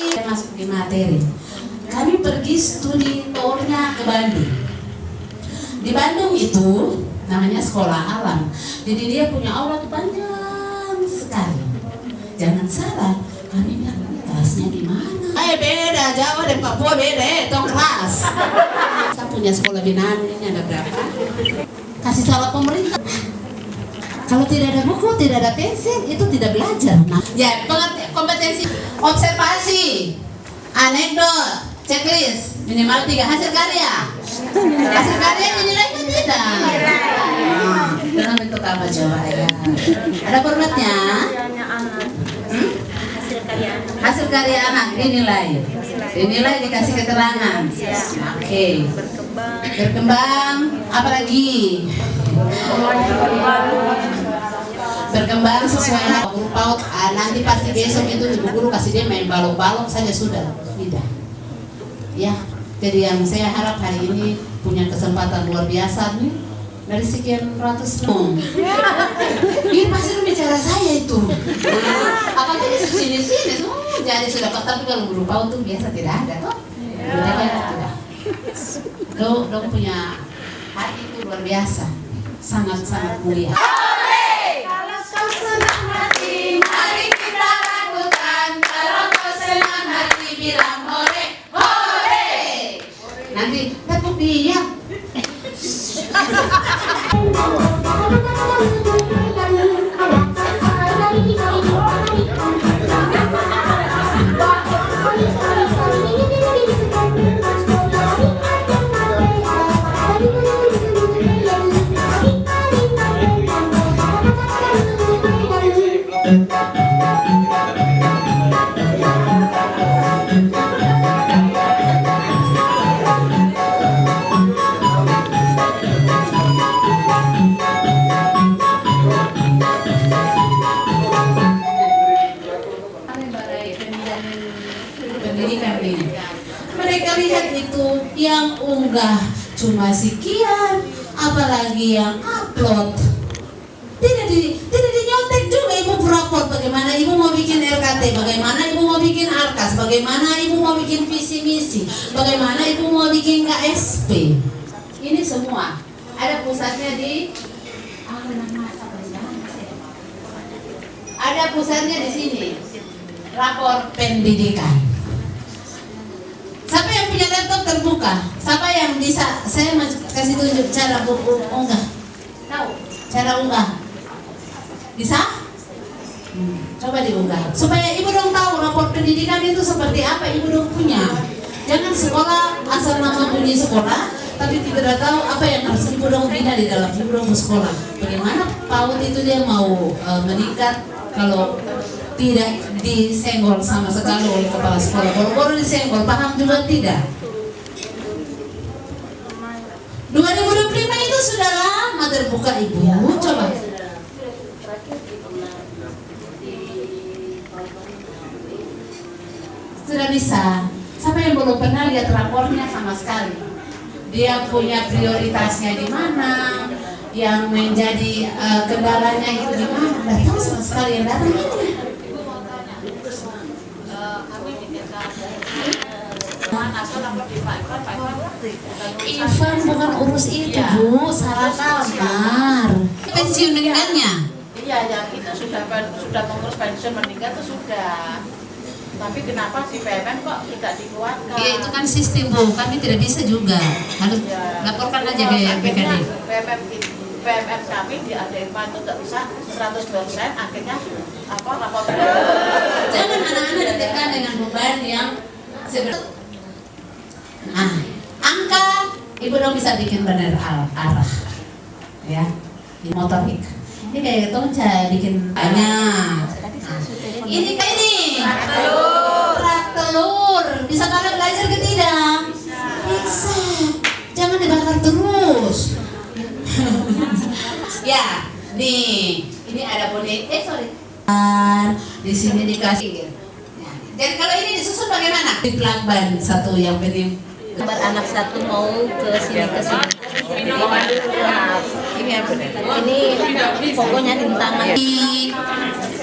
Kita masuk di materi. Kami pergi studi tournya ke Bandung. Di Bandung itu namanya sekolah alam. Jadi dia punya aula tuh panjang sekali. Jangan salah, kami bilang kelasnya di mana? Beda, Jawa dan Papua beda, tong kelas. Saya punya sekolah binaan ini ada berapa? Kasih salah pemerintah. Kalau tidak ada buku, tidak ada pensil, itu tidak belajar. Nah, ya kompetensi observasi, anekdot, checklist, minimal 3 hasil karya. Hasil karya dinilainya tidak. Dalam bentuk apa coba ya? Ada formatnya? Hasil karya anak dinilai. Dikasih keterangan. Oke. Berkembang. Apa lagi? Berkembang sesuai guru PAUD. Nanti pasti besok itu ibu guru kasih dia main balok-balok saja sudah. Tidak. Ya. Jadi yang saya harap hari ini punya kesempatan luar biasa nih. Dari sekian ratus ini pasti bicara saya itu. Apakah di sini jadi sudah kok, tapi kalau guru PAUD tuh biasa tidak ada toh. Tidak. Lo punya hati itu luar biasa, sangat mulia. Kalau kau senang hati, mari kita lakukan. Kalau kau senang hati, bilang hore. Nanti tepuk dia. Pendidikan ini. Mereka lihat itu yang unggah cuma sekian, apalagi yang upload. Tidak dinyontek juga ibu rapor bagaimana ibu mau bikin RKT, bagaimana ibu mau bikin ARKAS, bagaimana ibu mau bikin visi misi, bagaimana ibu mau bikin KSP. Ini semua ada pusatnya di pusatnya di sini. Rapor pendidikan. Siapa yang punya laptop terbuka? Siapa yang bisa? Saya kasih tunjuk cara unggah. Tahu? Cara unggah. Bisa? Coba diunggah. Supaya ibu dong tahu rapor pendidikan itu seperti apa ibu dong punya. Jangan sekolah asal nama bunyi sekolah, tapi tidak tahu apa yang harus ibu dong bina di dalam ibu dong sekolah. Bagaimana PAUD itu dia mau meningkat kalau tidak disenggol sama sekali oleh kepala sekolah. Boro-boro disenggol, paham juga tidak? 2025 itu sudah lama terbuka Ibu. Coba. Sudah bisa. Siapa yang belum pernah lihat rapornya sama sekali? Dia punya prioritasnya di mana? Yang menjadi kendalanya itu di mana? Tidak tahu sama sekali yang datang ini. Ivan bukan urus itu Bu, salah kamar. Pensiun meninggalnya? Iya, yang itu sudah mengurus pensiun meninggal itu sudah. Tapi kenapa si PMM kok tidak dikeluarkan? Iya itu kan sistem Bu, kami tidak bisa juga. Harus laporkan aja ke BKD. PMM kami di ADMA itu tidak bisa 100%, akhirnya lapor. Jangan anak-anak ditekan dengan beban yang sebenarnya. Nah, angka Ibu dong bisa bikin benar arah, ya, di motorik. Ini kayak Tonca bikin banyak. Ini kayak ini. Kerak telur. Bisa kalian belajar ke tidak? Bisa. Jangan dibakar terus. Ya, nih, ini ada boneka. Di sini dikasih. Dan kalau ini disusun bagaimana? Di pelakban satu yang bening. Anak satu mau ke sini. Ini pokoknya di tangan.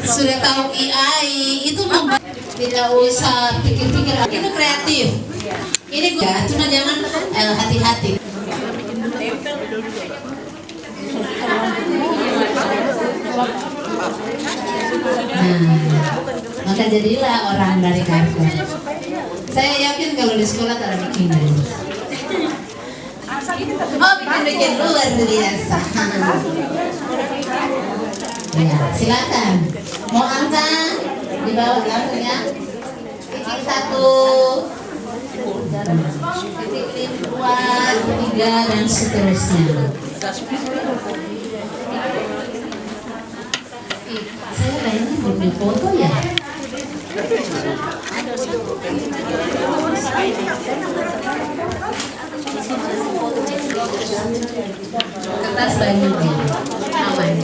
Sudah tahu AI itu tidak usah pikir-pikir, itu kreatif. Ini gue cuma jangan hati-hati. Maka jadilah orang dari kantor. Saya yakin kalau di sekolah tak ada bikin. Oh, bikin luar biasa. Ya, silakan. Mau angka dibawa langsung ya. Titik 1, titik 2, 3 dan seterusnya. Saya kayaknya belum foto ya. Kertas banyunya aman.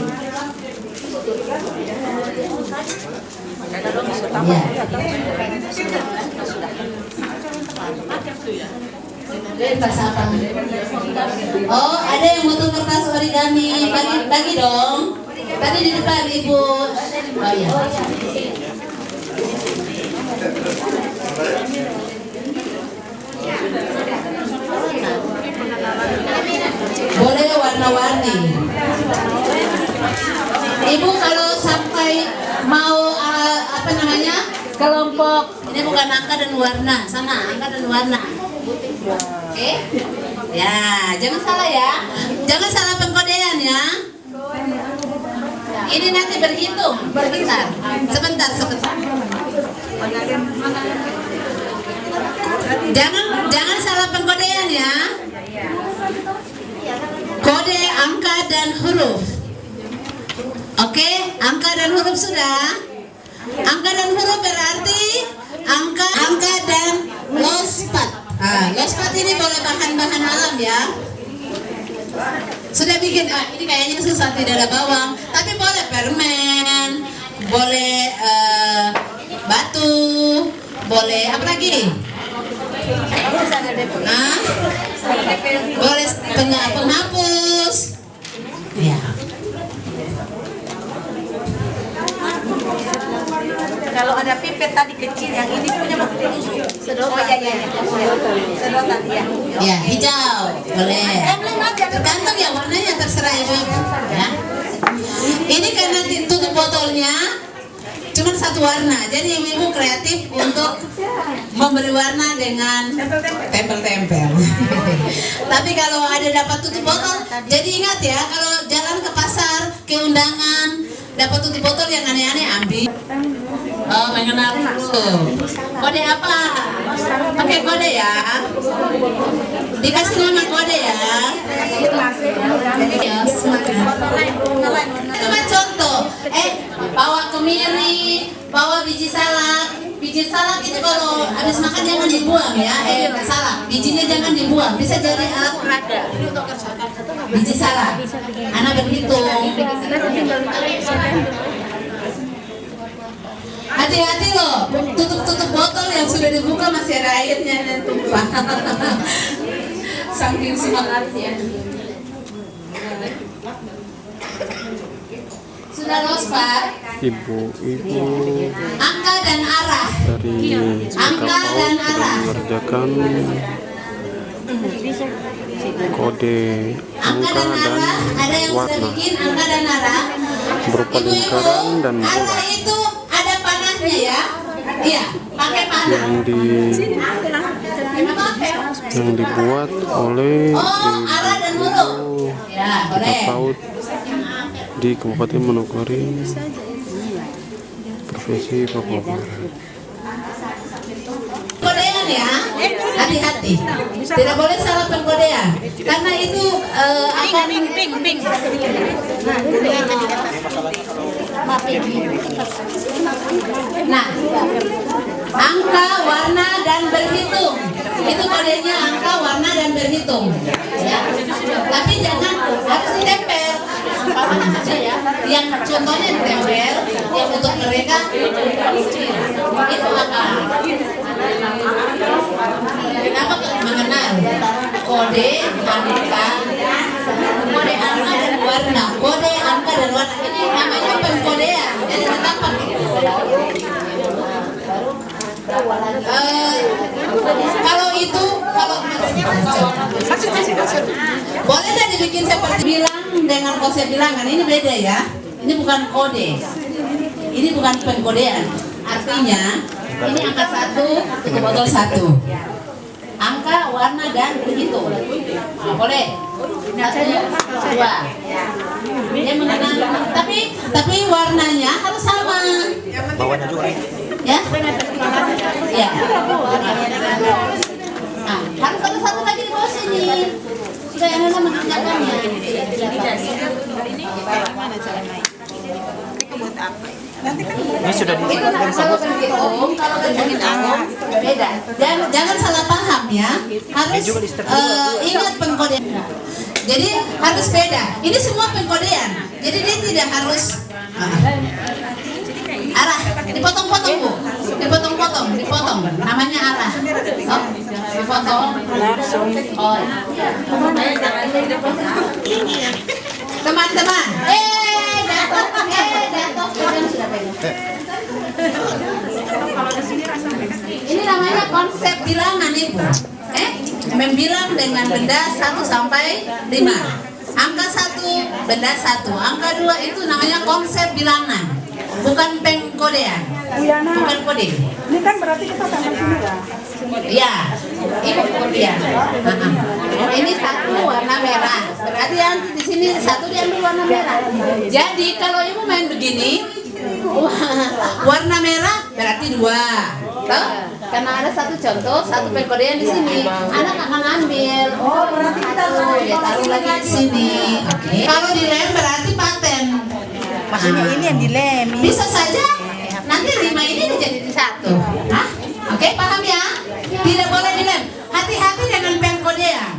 Ya. Kertas apa? Oh, ada yang butuh kertas origami. Bagi dong. Tadi di depan Ibu. Oh ya. Boleh warna-warni. Ibu kalau sampai mau kelompok ini bukan angka dan warna, sana angka dan warna. Oke? Ya, jangan salah ya. Jangan salah pengkodean ya. Ini nanti berhitung, sebentar. Jangan salah pengkodean ya. Kode, angka dan huruf. Oke, angka dan huruf sudah. Angka dan huruf berarti angka dan lospat. Lospat ini boleh bahan-bahan alam ya. Sudah bikin, ini kayaknya susah, tidak ada bawang. Tapi boleh permen, boleh batu, boleh apa lagi? Boleh penghapus. Ya. Kalau ada pipet tadi kecil, yang ini punya sedotan. Oh iya. Sedotan ya. Ya, hijau boleh. Tergantung ya warnanya, terserah ibu. Ya. Ini karena tutup botolnya cuma satu warna, jadi ibu kreatif untuk memberi warna dengan tempel-tempel. Tapi kalau ada dapat tutup botol, jadi ingat ya, kalau jalan ke pasar, ke undangan, dapat tutup botol yang aneh-aneh ambil. Oh, mengenal dulu. Kode apa? Pakai kode ya. Dikasih nama kode ya. Cuma contoh. Bawa kemiri, bawa biji salak. Biji salak itu kalau habis makan jangan dibuang ya. Salak, bijinya jangan dibuang. Bisa jadi alat peraga. Biji salak. Anak berhitung. Hati-hati loh, tutup botol yang sudah dibuka masih ada airnya dan tumpah. Saking semangatnya. Sudah los Pak? Ibu Angka dan arah. dari Angka dan arah. mengerjakan kode Angka dan arah. Ada yang sudah warna bikin angka dan arah. berupa Ibu-ibu, lingkaran dan arah bola itu ada panahnya ya. Iya, pakai panah. yang dibuat oleh Oh, arah dan huruf. Ya, boleh. PAUD di Kabupaten Manokwari, Provinsi Papua Barat. Kodean ya, hati-hati. Tidak boleh salah pengkodean, karena itu akan ping. Nah, angka, warna dan berhitung. Itu kodenya angka, warna dan berhitung. Ya. Tapi jangan harus ditempel. Yang contohnya ditempel, yang untuk mereka itu apa? Kenapa mengenal kode angka dan warna? Kode angka dan warna ini namanya pengkodean. Jadi tetap kalau itu boleh jadi bikin seperti bilang dengan konsep bilangan, ini beda ya. Ini bukan kode, ini bukan pengkodean. Artinya ini angka 1, tutup botol 1. Angka, warna dan berhitung. Nah, boleh. 1, 2. Dia mengenal, tapi warnanya harus sama. Bawahnya juga. Ya? Ya. Nah, harus ada satu lagi di bawah sini. Sudah yang mana mengerjakannya. Ini sudah Itu kalau berhitung, kalau berhitung beda. Jangan salah paham ya. Harus ingat pengkodean. Jadi harus beda. Ini semua pengkodean. Jadi dia tidak harus arah. Dipotong-potong Bu. Dipotong. Namanya arah. Oh, dipotong. Oh. Teman-teman. Ini namanya konsep bilangan Ibu. Membilang dengan benda 1 sampai 5. Angka 1, benda 1. Angka 2 itu namanya konsep bilangan. Bukan pengkodean. Bukan kode. Ini kan berarti kita sampai sini ya? Iya, Ibu kemudian. Ini 1 warna merah. Berarti yang di sini 1 diambil warna merah. Jadi kalau Ibu main begini, warna merah berarti 2. Tahu? Karena ada 1 contoh, 1 pengkodean di sini. Anak akan ambil. Oh, berarti kita taruh lagi di sini. Oke. Kalau dilem berarti paten. Maksudnya ini yang dilem. Bisa saja nanti 5 ini jadi 1. Hah? Oke, paham ya? Tidak boleh dilem. Hati-hati dengan pengkodean.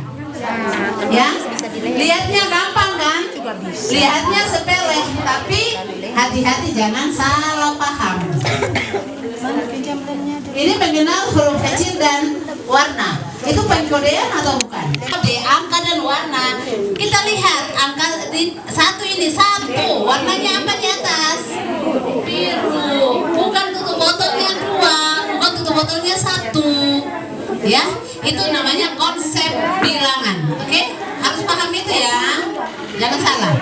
Ya, lihatnya gampang kan? Lihatnya sepele, tapi hati-hati jangan salah paham. Ini mengenal huruf kecil dan warna. Itu pengkodean atau bukan? Kode, angka dan warna. Kita lihat angka di 1 ini 1. Warnanya apa di atas? Biru. Bukan tutup botolnya 2. Bukan tutup botolnya 1. Ya, itu namanya konsep bilangan. Oke? Harus paham itu ya. Jangan salah.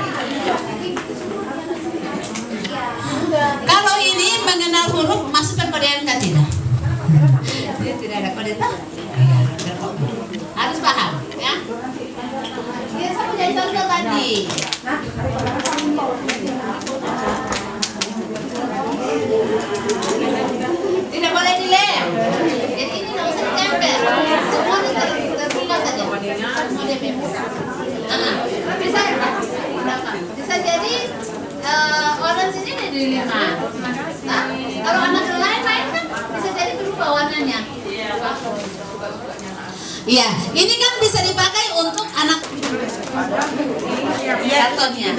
Kalau ini mengenal huruf masuk pengkodean kan tidak? Dia tidak ada kode tak? Harus paham ya. Dia sama jadi contoh tadi. Tidak boleh dilem. Jadi ini nggak usah ditempel. Semua terbuka saja. Semua dia bebas. Bisa jadi Warna sini ada di 5. Nah, kalau anak lain kan bisa jadi berubah warnanya. Iya, ini kan bisa dipakai untuk anak Kartonnya.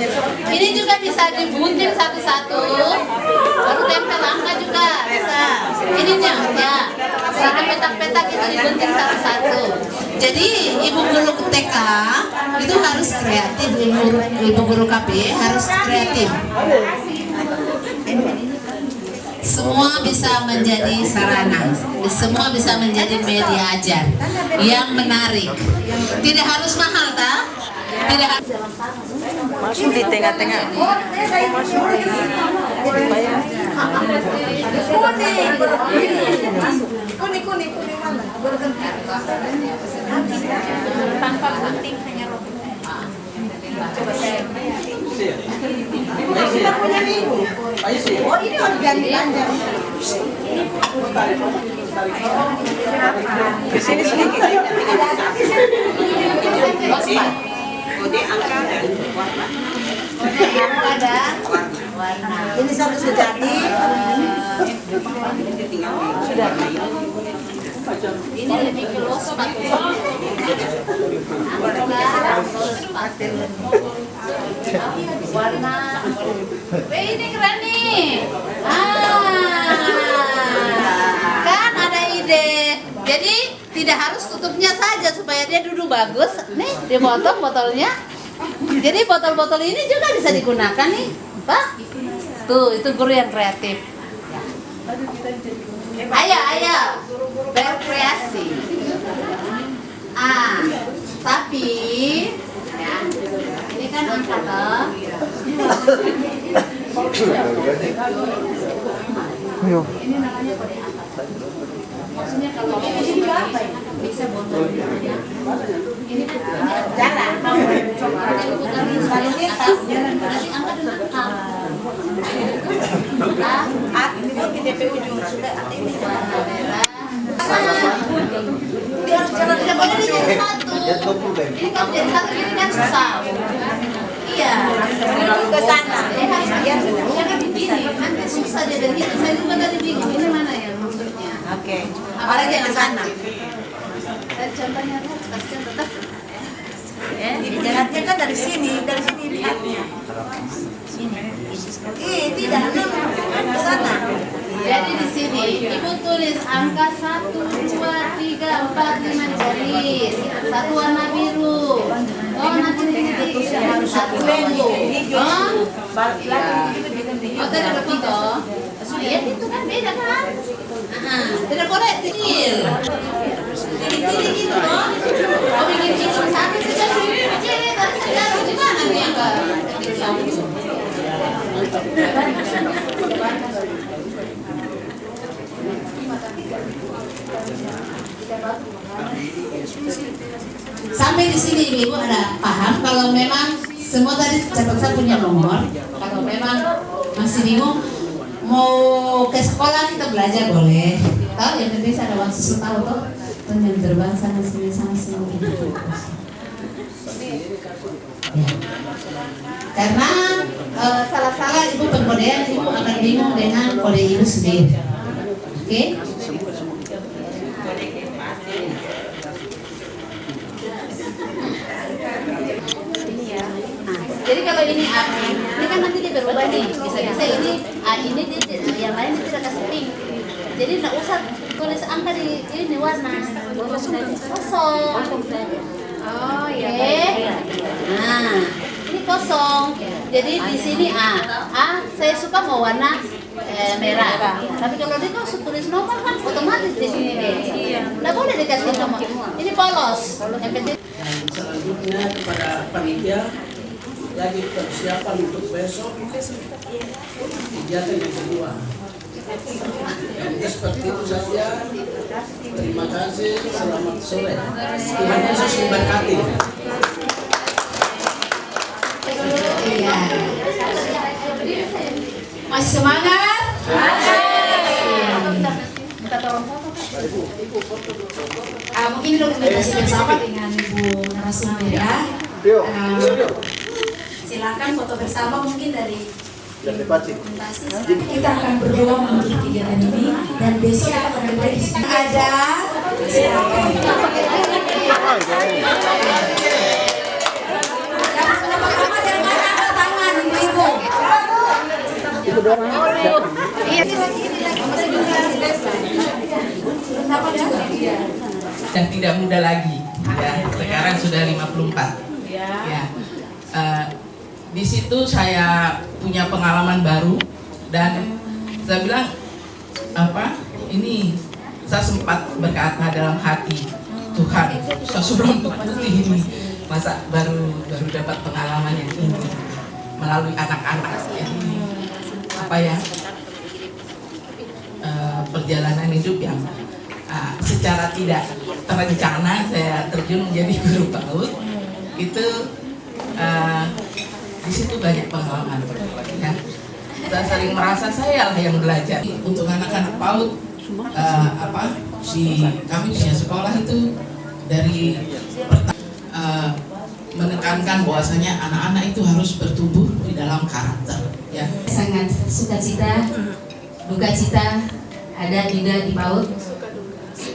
Ini juga bisa dibunting satu-satu, baru tempel angka juga bisa. Ininya ya, bisa petak-petak itu dibunting satu-satu. Jadi ibu guru TK itu harus kreatif, ibu guru KB harus kreatif. Semua bisa menjadi sarana, semua bisa menjadi media ajar yang menarik. Tidak harus mahal, tak? Tidak harus. Masuk di tengah-tengah. Kuning mana? Tanpa gunting hanya robek. Coba saya. Kita punya minggu. Oh ini organik. Di sini sedikit. Kode angka dan warna. Angka dan warna. Ini satu sejati. Sudah. Ini lebih ke lospat. Warna. Ini keren nih. Kan ada ide. Jadi tidak harus tutupnya saja supaya dia duduk bagus. Nih dipotong botolnya. Jadi botol-botol ini juga bisa digunakan nih, Pak. Tuh itu guru yang kreatif. Ayo berkreasi. Tapi ya, ini kan angka toh. Ini namanya kode angka. Maksudnya kalau ini apa ya? Bisa botol ya. Ini kan jalan. Berarti angka dengan A. Ini pun di DP ujung sudah ini. Dia harus jalan tidak boleh jadi satu. Ini kan jadi satu ini kan susah. Iya. Ke sana. Jangan begini, nanti susah dia dari itu. Saya juga tadi bingung ini mana ya maksudnya. Oke. Apalagi Yang yang sana. Contohnya tuh kasihan tetap. Jalannya kan dari sini lihatnya. Sini. Tidak ke sana. Jadi di sini ibu tulis angka 1, 2, 3, 4, 5 di garis. Satu warna biru. Oh nanti ini satu. Oh tadi ada foto. Lihat itu kan beda kan? Tidak boleh kecil. Kecil gitu. Oh bikin kecil satu saja kecil. Terus gimana nih yang kecil? Sampai di sini ibu ada paham kalau memang semua tadi saya punya nomor. Kalau memang masih bingung mau ke sekolah kita belajar boleh. Tahu yang penting ada uang susu tahu tuh. Yang terbang sana sini ya. Karena salah-salah ibu pengkodean ibu akan bingung dengan kode ibu sendiri. Oke? Jadi kalau ini A, ini kan nanti dia berubah nih. Bisa-bisa ini A ini yang lain dia tidak kasih pink. Jadi nggak usah tulis angka di ini warna kosong. Oh iya. Nah, ini kosong. Jadi di sini A saya suka mau warna merah. Tapi kalau dia kau tulis nomor kan otomatis di sini deh. Nggak boleh dikasih nomor. Ini polos. Yang penting. Selanjutnya kepada panitia lagi persiapan untuk besok kegiatan yang kedua. Jadi seperti itu saja. Terima kasih. Selamat sore. Tuhan Yesus memberkati. Iya. Masih semangat? Mungkin dokumentasi bersama dengan Ibu narasumber ya. Silakan foto bersama mungkin dari Kita akan berdoa menutup kegiatan ini dan besok kita akan kembali di sini. Ada silakan. Dan tidak muda lagi, ya. Sekarang sudah 54. Ya. Di situ saya punya pengalaman baru dan saya bilang ini saya sempat berkata dalam hati, Tuhan, saya sudah untuk putih ini, masa baru dapat pengalaman yang ini melalui anak-anak ya. Perjalanan hidup yang secara tidak terencana saya terjun menjadi guru PAUD itu di situ banyak pengalaman ya. Saya sering merasa saya lah yang belajar untuk anak-anak PAUD kami punya sekolah itu dari menekankan bahwasanya anak-anak itu harus bertumbuh di dalam karakter ya. Sangat sukacita, duka cita ada juga di PAUD,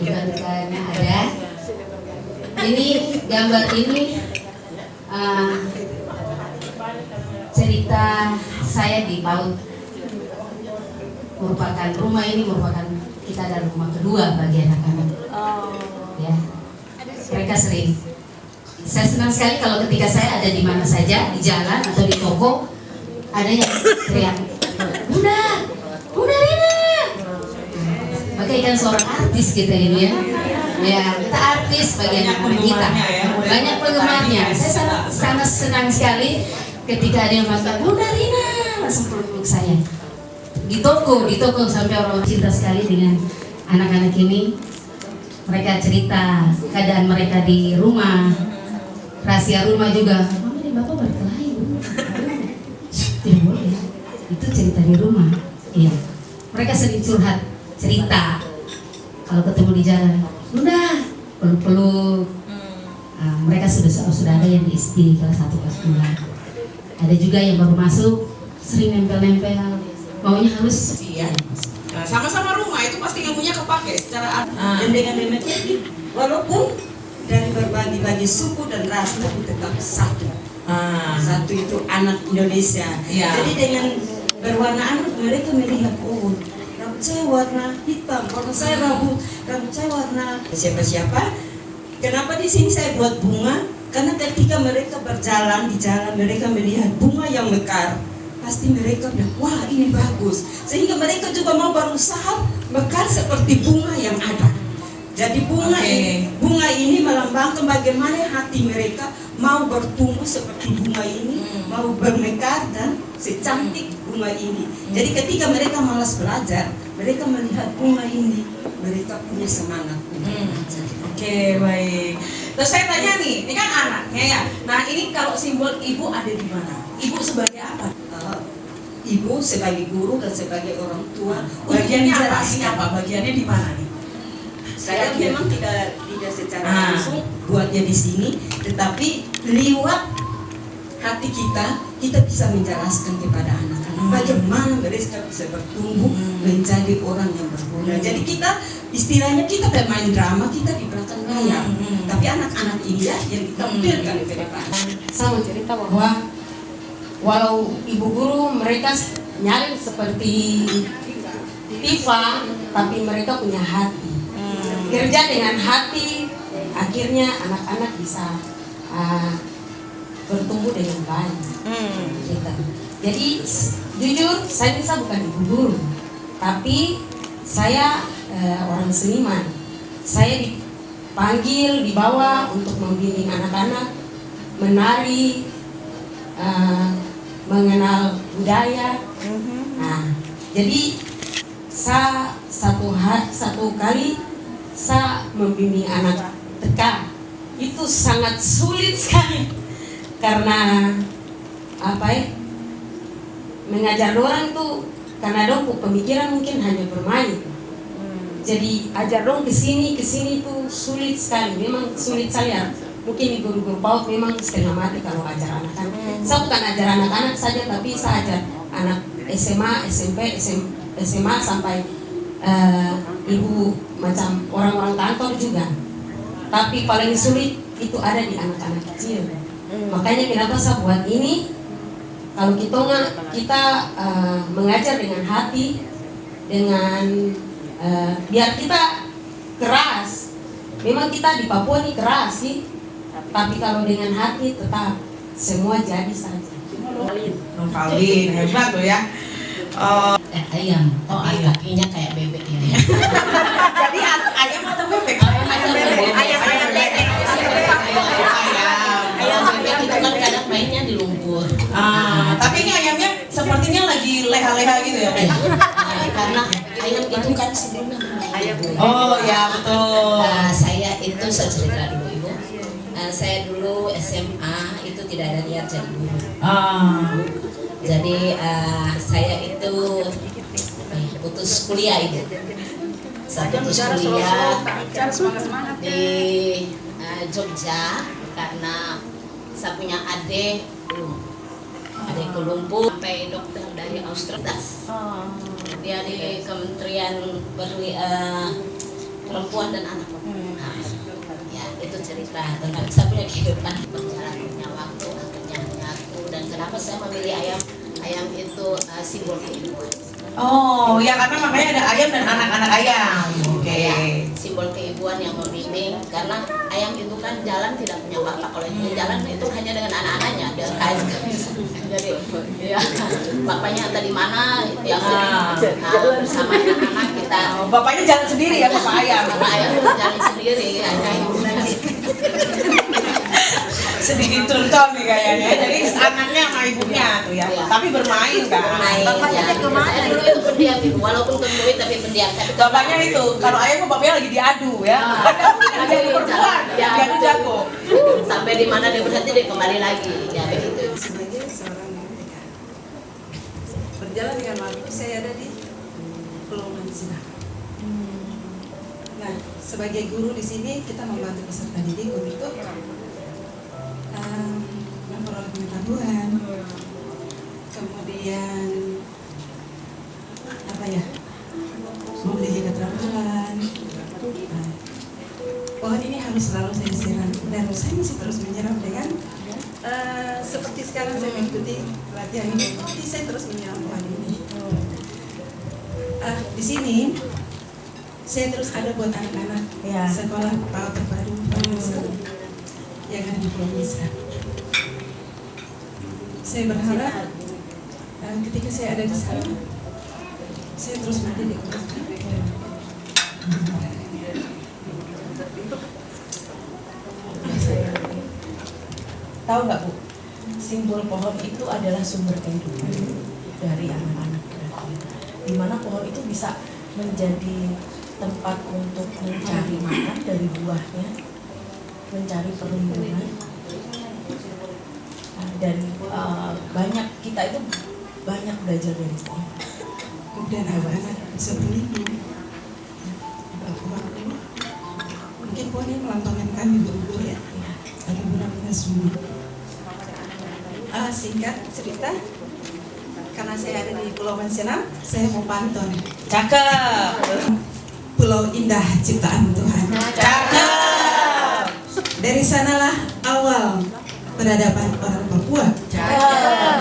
duka dukanya ada. Ini gambar ini cerita saya di PAUD, merupakan rumah ini merupakan kita ada rumah kedua bagi anak-anak. Ya, mereka sering. Saya senang sekali kalau ketika saya ada di mana saja, di jalan atau di toko, ada yang teriak, Bunda Rina. Bagaikan seorang artis kita ini ya. Ya, kita artis bagi anak-anak kita. Banyak penggemarnya. Saya sangat senang sekali ketika ada yang mengatakan Bunda Rina, langsung peluk saya. Di toko sampai orang cinta sekali dengan anak-anak ini. Mereka cerita keadaan mereka di rumah, rahasia rumah juga. Mama dan Bapak berkelahi. Tidak boleh. Itu cerita di rumah. Iya. Mereka sering curhat, cerita. Kalau ketemu di jalan, Bunda, peluk-peluk. Mereka sudah ada yang di SD kelas 1 kelas 2. Ada juga yang baru masuk, sering nempel-nempel. Maunya halus. Iya. Nah, sama-sama rumah itu pasti ilmunya kepake secara dan dengan demikian walaupun dari berbagai suku dan ras tapi tetap satu. Satu itu anak Indonesia. Jadi dengan berwarna anak mereka melihat rambut saya warna hitam, warna saya rambut saya warna siapa. Kenapa di sini saya buat bunga? Karena ketika mereka berjalan di jalan mereka melihat bunga yang mekar. Pasti mereka bilang, wah ini bagus. Sehingga mereka juga mau berusaha mekar seperti bunga yang ada. Jadi bunga ini melambangkan bagaimana hati mereka mau bertumbuh seperti bunga ini, mau bermekar dan secantik bunga ini. Jadi ketika mereka malas belajar, mereka melihat bunga ini, mereka punya semangat untuk belajar. Oke, baik. Terus saya tanya nih, ini kan anaknya ya. Nah ini kalau simbol ibu ada di mana? Ibu sebagai apa? Ibu sebagai guru dan sebagai orang tua. Bagiannya apa? Bagiannya di mana nih? Saya memang tidak secara langsung buatnya di sini, tetapi lewat hati kita bisa menjelaskan kepada anak-anak bagaimana mereka bisa bertumbuh menjadi orang yang berguna. Jadi kita istilahnya kita bermain drama, kita di belakang layar, tapi anak-anak ini ya yang ditampilkan ke depan. Saya mau cerita bahwa walau ibu guru mereka nyaring seperti Tifa, tapi mereka punya hati. Kerja dengan hati, akhirnya anak-anak bisa bertumbuh dengan baik. Gitu. Jadi jujur saya bukan ibu guru, tapi saya orang seniman. Saya dipanggil, dibawa untuk membimbing anak-anak menari, mengenal budaya. Nah, jadi satu kali saya membimbing anak TK itu sangat sulit sekali karena mengajar orang tuh karena dong pemikiran mungkin hanya bermain. Jadi ajar dong kesini itu sulit sekali, memang sulit saya mungkin di guru-guru PAUD memang setengah mati kalau ajar anak-anak. Saya bukan ajar anak-anak saja, tapi saya ajar anak SMA, SMP, SMA sampai ibu macam orang-orang kantor juga. Tapi paling sulit itu ada di anak-anak kecil. Makanya kenapa saya buat ini? Kalau kita mengajar dengan hati, dengan biar kita keras. Memang kita di Papua ini keras sih, tapi kalau dengan hati tetap semua jadi saja. Valin, hebat tuh ya. Ayam, kakinya kayak bebek ya. Jadi ayam atau bebek? Ayam bebek. Ayam bebek itu kan kadang mainnya di lumpur. Tapi ini ayamnya sepertinya lagi leha-leha gitu ya? Karena ayam itu kan sebelumnya ayam. Oh ya betul. Saya itu saya cerita dulu Ibu. Saya dulu SMA itu tidak ada niat jadi guru. Jadi saya itu putus kuliah Ibu. Saya putus kuliah di Jogja karena saya punya adik lumpuh sampai dokter dari Australia. Dia di Kementerian Perempuan dan Anak. Ya itu cerita tentang saya punya kehidupan perjalanannya waktu akhirnya menyatu dan kenapa saya memilih ayam itu simbol keibuan. Oh ya karena makanya ada ayam dan anak-anak ayam. Oke. Ya, simbol keibuan yang membimbing karena ayam itu kan jalan tidak punya bapak, kalau itu jalan itu hanya dengan anak-anaknya dia kait. Jadi ya bapaknya entah di mana yang bersama anak-anak kita. Bapaknya jalan sendiri ya bapak ayam. Bapak ayam jalan sendiri hanya sedikit turun nih kayaknya. Jadi anaknya sama ibunya tuh ya. Tapi bermain kan. Bapaknya kemana? Saya dulu itu pendiam Ibu, walaupun kenduri tapi pendiam. Bapaknya itu kalau ayam bapaknya lagi diadu ya. Ada di perempuan, diadu jago. Sampai di mana dia berhenti dia kembali lagi. Ya begitu. Sebagai seorang merdeka, berjalan dengan waktu saya ada di Pulau Mansina. Nah, sebagai guru di sini kita membantu peserta didik untuk memperoleh pengetahuan, kemudian memiliki keterampilan. Pohon ini harus selalu saya siram dan saya masih terus menyiram dengan seperti sekarang saya mengikuti pelatihan ini, saya terus menyiram pohon ini. Di sini saya terus ada buat anak-anak sekolah PAUD terpadu yang ada di Pulau Misra. Saya berharap ketika saya ada di sana, saya terus mendidik mereka. Tahu nggak Bu, simbol pohon itu adalah sumber kehidupan dari anak-anak, di mana pohon itu bisa menjadi tempat untuk mencari makan dari buahnya, mencari perlindungan, dan banyak kita itu banyak belajar dari pohon. Kemudian anak-anak bisa berlindung. Mungkin pohon ini melambangkan kami guru-guru ya, bagi kita semua. Singkat cerita, karena saya ada di Pulau Mansenam, saya mau pantun. Cakep. Pulau indah ciptaan Tuhan. Cakep. Dari sanalah awal peradaban orang Papua.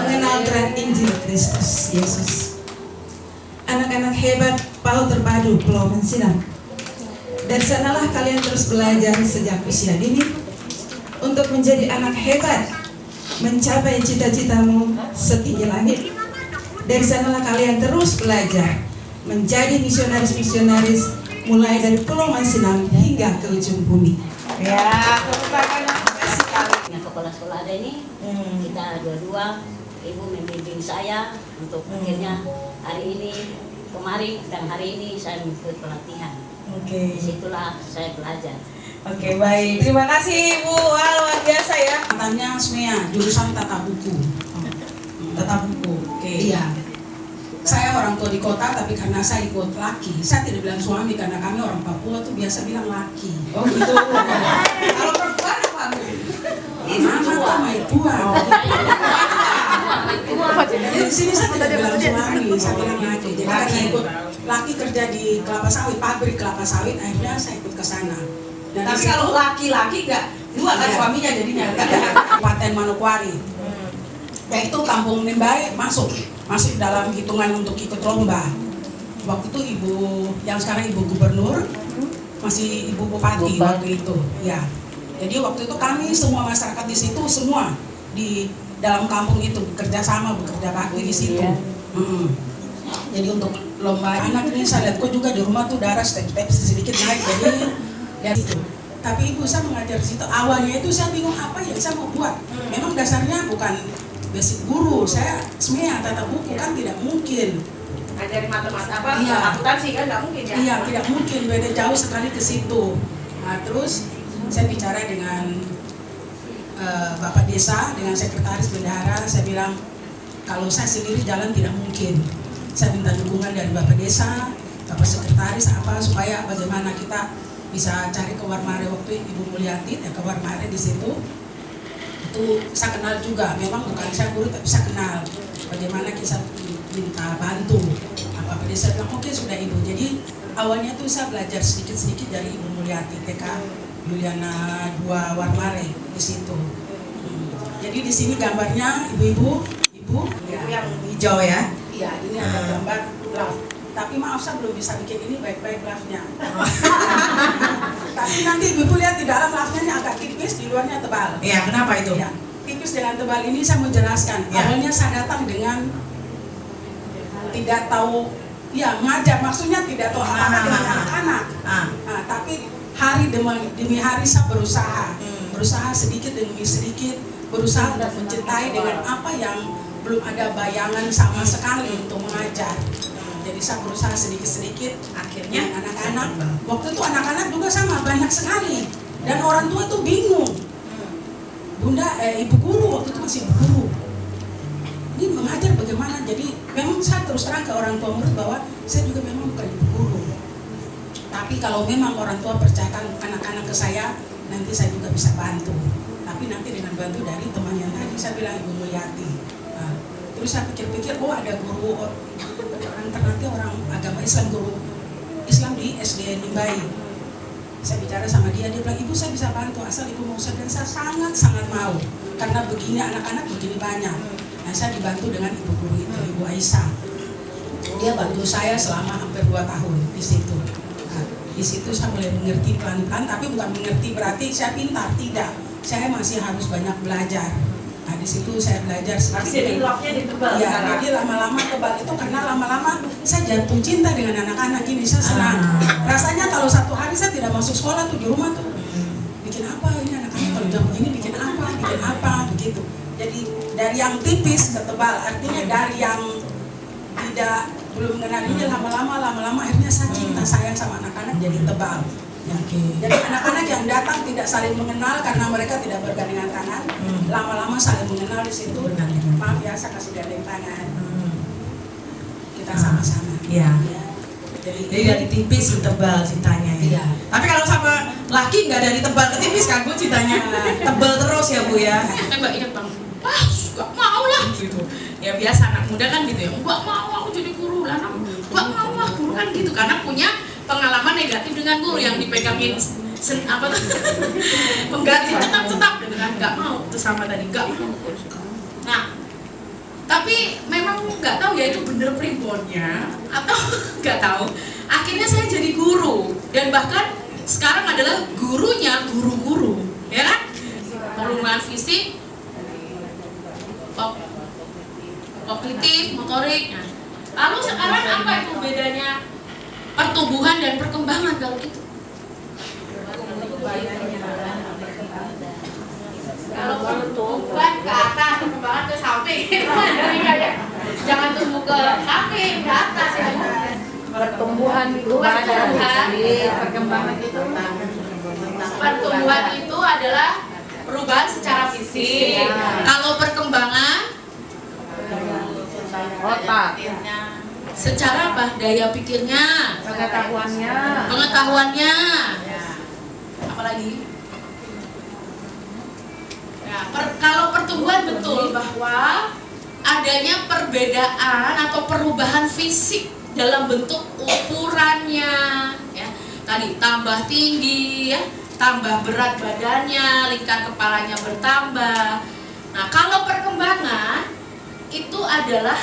Mengenal terang Injil Kristus Yesus. Anak-anak hebat PAUD terpadu Pulau Mansinam. Dari sanalah kalian terus belajar sejak usia dini untuk menjadi anak hebat, mencapai cita-citamu setinggi langit. Dari sanalah kalian terus belajar menjadi misionaris-misionaris mulai dari Pulau Mansinam hingga ke ujung bumi. Ya, sekolah-sekolah ada ini kita dua-dua ibu membimbing saya untuk akhirnya hari ini kemarin dan hari ini saya mengikuti pelatihan. Oke. Disitulah saya belajar. Oke, baik. Terima kasih Bu. Wah, luar biasa ya. Katanya SMEA, jurusan tata buku. Tata buku. Oke. Iya. Saya orang tua di kota, tapi karena saya ikut laki, saya tidak bilang suami karena kami orang Papua tuh biasa bilang laki. Oh gitu. Kalau perempuan apa? sini saya tidak bilang suami, saya bilang laki. Jadi karena ikut laki kerja di kelapa sawit, pabrik kelapa sawit, akhirnya saya ikut ke sana. Dan Tapi kalau laki-laki nggak dua kan suaminya jadinya. Kabupaten Manokwari. Yaitu Kampung Nimbai masuk dalam hitungan untuk ikut lomba. Waktu itu ibu yang sekarang ibu gubernur, masih ibu bupati waktu itu. Ya. Jadi waktu itu kami semua masyarakat di situ semua di dalam kampung itu bekerja sama, bekerja bakti di situ. Jadi untuk lomba anak ini saya lihat kok juga di rumah tuh darah step-step sedikit naik jadi dari itu. Tapi ibu saya mengajar di situ. Awalnya itu saya bingung apa yang saya mau buat. Memang dasarnya bukan basic guru, saya sebenarnya tata buku kan tidak mungkin. Ngajarin matematika apa? Iya. Akuntansi kan nggak mungkin ya? Iya, tidak mungkin, beda jauh sekali ke situ. Nah, terus saya bicara dengan Bapak Desa, dengan Sekretaris Bendahara, saya bilang kalau saya sendiri jalan tidak mungkin. Saya minta dukungan dari Bapak Desa, Bapak Sekretaris apa supaya bagaimana kita bisa cari ke Warmare waktu Ibu Mulyati, ke Warmare di situ. Itu saya kenal juga, memang bukan saya guru tapi saya kenal. Bagaimana kita minta bantu. Bapak Desa bilang oke sudah Ibu. Jadi awalnya tuh saya belajar sedikit-sedikit dari Ibu Mulyati TK Juliana 2 Warmare di situ. Jadi di sini gambarnya ibu ya, yang hijau ya. Iya, ini ada gambar draft. Tapi maaf saya belum bisa bikin ini baik-baik draftnya. Tapi nanti ibu lihat di dalam draftnya ini agak tipis, di luarnya tebal. Iya, kenapa itu? Ya, tipis dengan tebal ini saya mau jelaskan. Ya. Awalnya saya datang dengan tidak tahu, ya ngajar maksudnya tidak tahu apa-apa dengan anak-anak. Tapi hari demi hari saya berusaha sedikit demi sedikit, berusaha untuk mencintai dengan apa yang belum ada bayangan sama sekali untuk mengajar. Jadi saya berusaha sedikit-sedikit, akhirnya anak-anak, waktu itu anak-anak juga sama banyak sekali, dan orang tua itu bingung. Bunda, ibu guru waktu itu masih ibu guru. Ini mengajar bagaimana? Jadi memang saya terus terang ke orang tua murid bahwa saya juga memang bukan ibu guru. Tapi kalau memang orang tua percayakan anak-anak ke saya, nanti saya juga bisa bantu. Tapi nanti dengan bantu dari teman yang tadi saya bilang Ibu Mulyati. Nah, terus saya pikir-pikir, oh ada guru orang ternyata orang agama Islam, guru Islam di SD Nimbai. Saya bicara sama dia bilang Ibu saya bisa bantu asal Ibu mau usaha, dan saya sangat mau karena begini anak-anak begini banyak. Nah saya dibantu dengan ibu guru itu, Ibu Aisyah. Dia bantu saya selama hampir 2 tahun di situ. Di situ saya mulai mengerti pelan-pelan, tapi bukan mengerti berarti saya pintar, tidak. Saya masih harus banyak belajar. Nah di situ saya belajar sedikit. Jadi love-nya ditebal. Ya, jadi lama-lama tebal itu karena lama-lama saya jatuh cinta dengan anak-anak ini, saya senang. Rasanya kalau satu hari saya tidak masuk sekolah tuh di rumah tuh, bikin apa ini anak-anak kalau jam begini bikin apa, begitu. Jadi dari yang tipis ke tebal, artinya dari yang tidak belum kenal ini lama-lama akhirnya saya cinta sayang sama anak-anak jadi tebal. Ya. Jadi anak-anak yang datang tidak saling mengenal karena mereka tidak bergandengan tangan, lama-lama saling mengenal di situ. Maaf ya saya kasih gandeng tangan. Kita sama-sama. Iya. Jadi dari tipis ke tebal cintanya ya. Iya. Tapi kalau sama laki nggak dari tebal ke tipis kan Bu cintanya tebal terus ya Bu ya. Mbak ingat bang, gak mau lah gitu. Ya biasa anak muda kan gitu ya, gak mau aku jadi guru lah, gak mau lah guru kan gitu karena punya pengalaman negatif dengan guru yang dipegangin apa tuh pengganti tetap gitu kan, gak mau itu sama tadi gak mau. Nah tapi memang nggak tahu ya itu bener primbonnya atau nggak tahu. Akhirnya saya jadi guru dan bahkan sekarang adalah gurunya guru-guru, ya kan? Pengembangan fisik, kognitif, motorik. Nah, lalu sekarang apa itu bedanya pertumbuhan dan perkembangan kalau gitu? Kalau pertumbuhan ke atas, perkembangan ke samping, jangan tumbuh ke samping, ke atas ya. Pertumbuhan itu pertumbuhan itu adalah perubahan secara fisik. Kalau perkembangan otak, secara apa? Daya pikirnya, pengetahuannya, apalagi? Ya, kalau pertumbuhan betul bahwa ada adanya perbedaan atau perubahan fisik dalam bentuk ukurannya, ya. Tadi tambah tinggi, ya, tambah berat badannya, lingkar kepalanya bertambah. Nah, kalau perkembangan itu adalah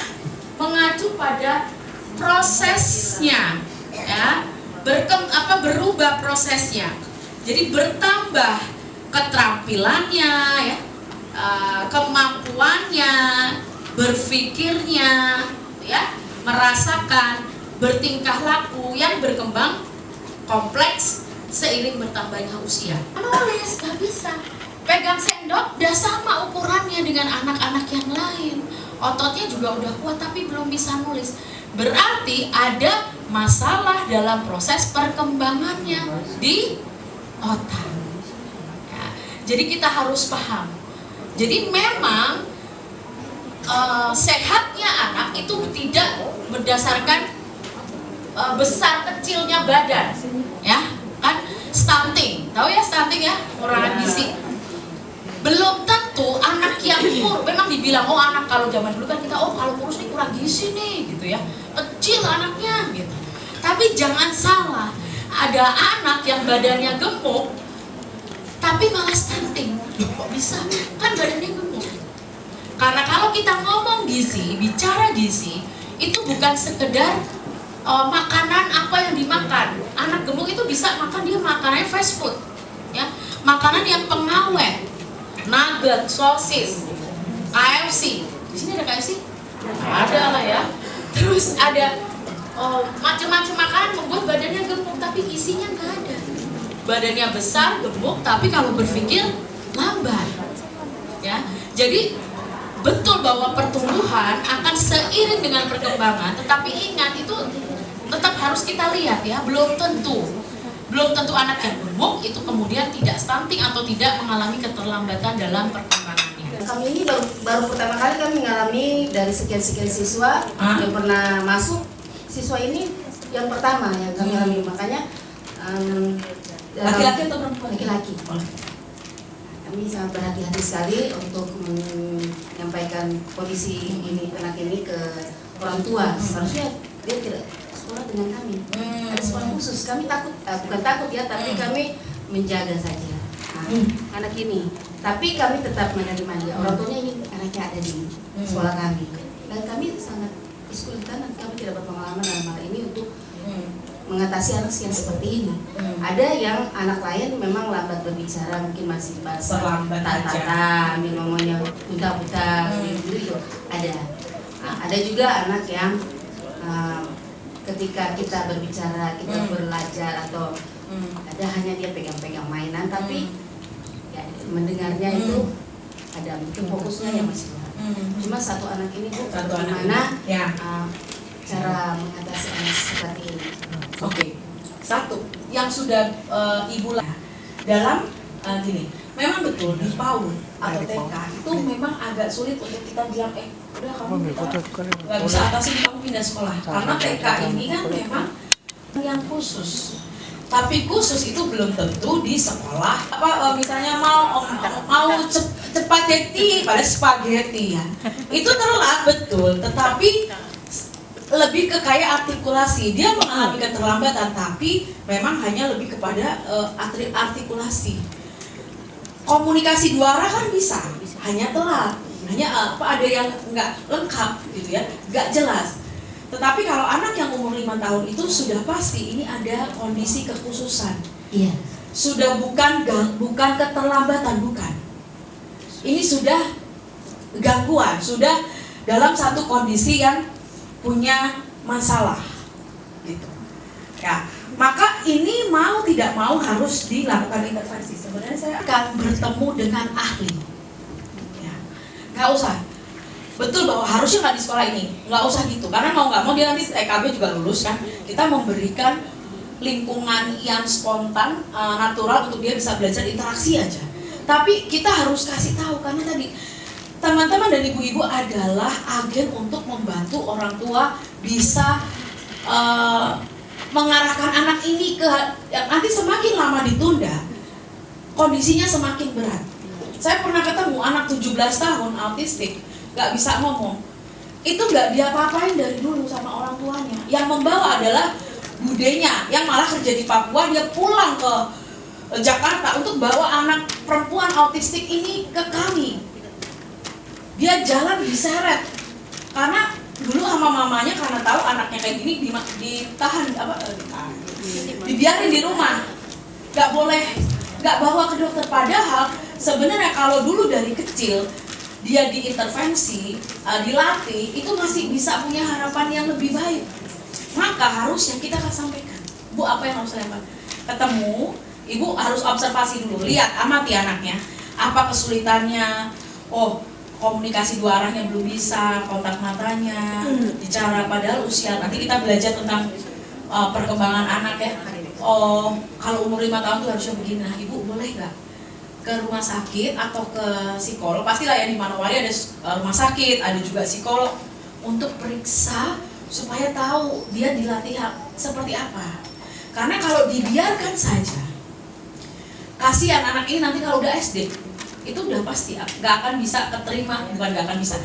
mengacu pada prosesnya, ya, berubah prosesnya. Jadi bertambah keterampilannya, ya, kemampuannya, berpikirnya, ya, merasakan, bertingkah laku yang berkembang kompleks seiring bertambahnya usia. Nulis nggak bisa, pegang sendok udah sama ukurannya dengan anak-anak yang lain, ototnya juga udah kuat tapi belum bisa nulis. Berarti ada masalah dalam proses perkembangannya di otak. Ya, jadi kita harus paham. Jadi memang sehatnya anak itu tidak berdasarkan besar kecilnya badan, ya kan? Stunting, tahu ya stunting ya, kekurangan gizi. Belum tentu anak yang kurus, memang dibilang oh anak kalau zaman dulu kan kita oh kalau kurus nih kurang gizi nih gitu ya, kecil anaknya gitu. Tapi jangan salah, ada anak yang badannya gemuk tapi malah stunting. Kok bisa? Kan badannya gemuk. Karena kalau kita ngomong gizi, bicara gizi, itu bukan sekedar makanan apa yang dimakan. Anak gemuk itu bisa makan dia makanannya fast food, ya, makanan yang pengawet, nugget, sosis, KFC. Di sini ada KFC? Ada lah ya. Terus ada macam-macam makanan membuat badannya gemuk tapi isinya nggak ada. Badannya besar, gemuk, tapi kalau berpikir lambat, ya. Jadi betul bahwa pertumbuhan akan seiring dengan perkembangan, tetapi ingat itu tetap harus kita lihat ya, belum tentu anak yang gemuk itu kemudian tidak stunting atau tidak mengalami keterlambatan dalam perkembangannya. Kami ini baru pertama kali kami mengalami dari sekian-sekian siswa yang pernah masuk. Siswa ini yang pertama yang kami alami, makanya laki-laki atau perempuan? Laki-laki. Kami sangat berhati-hati sekali untuk menyampaikan kondisi ini anak ini ke orang tua. Seharusnya dia tidak sekolah dengan kami. Ada sekolah khusus. Kami takut, bukan takut ya, tapi kami menjaga saja anak ini. Tapi kami tetap menerima dia. Orang tuanya ingin anaknya ada di sekolah kami. Dan kami sangat kesulitan, kami tidak berpengalaman dalam hal ini untuk mengatasi anak yang seperti ini. Ada yang anak lain memang lambat berbicara, mungkin masih bahasa tata, ngomongnya buta-buta, gitu. Ada juga anak yang ketika kita berbicara, kita belajar atau ada hanya dia pegang-pegang mainan, tapi ya, mendengarnya itu ada mungkin fokusnya yang masih kurang. Cuma satu anak ini Bu, bagaimana cara mengatasi anak seperti ini? Oke, satu yang sudah ibu dalam gini, memang betul di PAUD atau TK itu memang agak sulit untuk kita bilang udah kamu nggak bisa atasi, kamu pindah sekolah, karena TK ini kan memang yang khusus. Tapi khusus itu belum tentu di sekolah. Misalnya mau spaghetti pada spaghetti ya, itu telat betul, tetapi lebih ke kayak artikulasi. Dia mengalami keterlambatan, tapi memang hanya lebih kepada artikulasi. Komunikasi dua arah kan bisa, hanya telat, hanya ada yang nggak lengkap gitu ya, nggak jelas. Tetapi kalau anak yang umur 5 tahun itu sudah pasti ini ada kondisi kekhususan. Iya. Sudah bukan keterlambatan, bukan. Ini sudah gangguan, sudah dalam satu kondisi yang punya masalah gitu. Ya, maka ini mau tidak mau harus dilakukan intervensi. Sebenarnya saya akan bertemu dengan ahli. Ya, nggak usah. Betul bahwa harusnya nggak di sekolah ini, nggak usah gitu. Karena mau nggak mau dia nanti EKB juga lulus kan. Kita memberikan lingkungan yang spontan, natural untuk dia bisa belajar interaksi aja. Tapi kita harus kasih tahu karena tadi teman-teman dan ibu-ibu adalah agen untuk membantu orang tua bisa mengarahkan anak ini ke yang nanti semakin lama ditunda, kondisinya semakin berat. Saya pernah ketemu anak 17 tahun autistik, nggak bisa ngomong. itu nggak diapa-apain dari dulu sama orang tuanya. Yang membawa adalah budenya, yang malah kerja di Papua, dia pulang ke Jakarta untuk bawa anak perempuan autistik ini ke kami. Dia jalan diseret karena dulu sama mamanya karena tahu anaknya kayak gini ditahan dibiarin di rumah, nggak bawa ke dokter. Padahal sebenarnya kalau dulu dari kecil dia diintervensi, dilatih, itu masih bisa punya harapan yang lebih baik. Maka harusnya kita akan sampaikan, Bu, apa yang harus saya lakukan? Ketemu, Ibu harus observasi dulu, lihat, amati anaknya, apa kesulitannya. Oh, komunikasi dua arahnya belum bisa, kontak matanya, bicara, padahal usia. Nanti kita belajar tentang perkembangan anak ya. Oh, kalau umur 5 tahun tuh harusnya begini. Nah, Ibu boleh nggak ke rumah sakit atau ke psikolog? Pastilah ya, di Manowari ada rumah sakit, ada juga psikolog untuk periksa supaya tahu dia dilatih seperti apa. Karena kalau dibiarkan saja, kasihan anak ini nanti kalau udah SD itu udah pasti nggak akan bisa keterima, bukan nggak akan bisa,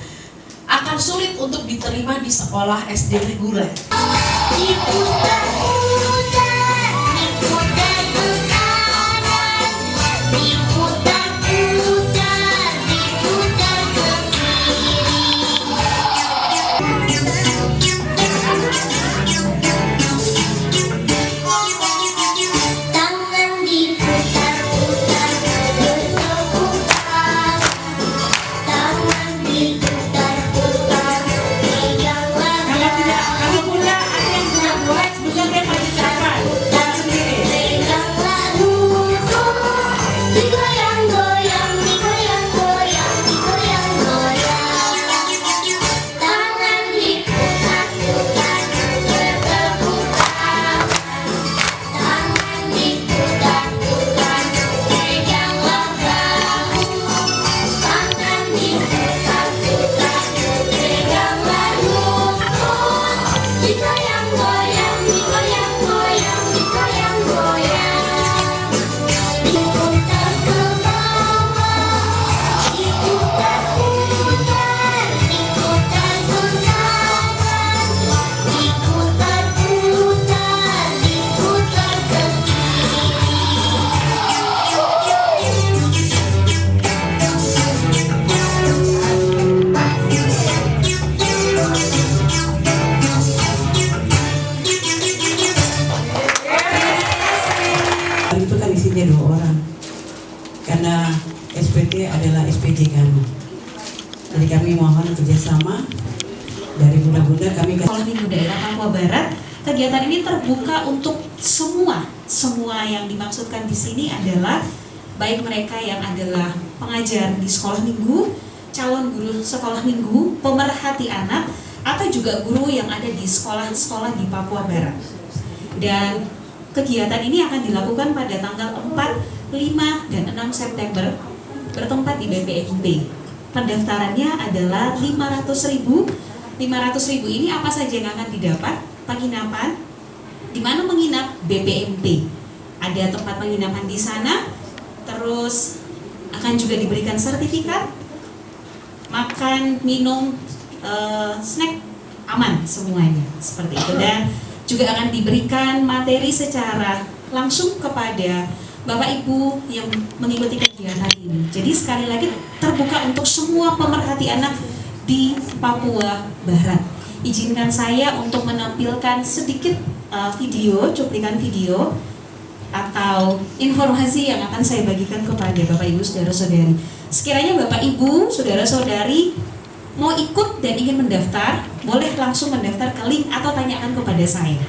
akan sulit untuk diterima di sekolah SD reguler. Itu kan isinya 2 orang karena SPT adalah SPJ kami, jadi kami mohon kerjasama dari bunda-bunda kami. Sekolah Minggu Daerah Papua Barat, kegiatan ini terbuka untuk semua yang dimaksudkan di sini adalah baik mereka yang adalah pengajar di sekolah minggu, calon guru sekolah minggu, pemerhati anak, atau juga guru yang ada di sekolah-sekolah di Papua Barat. Dan kegiatan ini akan dilakukan pada tanggal 4, 5, dan 6 September bertempat di BPMP. Pendaftarannya adalah 500.000. 500.000 ini apa saja yang akan didapat? Penginapan, di mana menginap BPMP. Ada tempat penginapan di sana, terus akan juga diberikan sertifikat, makan, minum, snack aman semuanya seperti itu, dan juga akan diberikan materi secara langsung kepada Bapak Ibu yang mengikuti kegiatan ini. Jadi sekali lagi terbuka untuk semua pemerhati anak di Papua Barat. Izinkan saya untuk menampilkan sedikit cuplikan video atau informasi yang akan saya bagikan kepada Bapak Ibu saudara-saudari. Sekiranya Bapak Ibu saudara-saudari mau ikut dan ingin mendaftar, boleh langsung mendaftar ke link atau tanyakan kepada saya.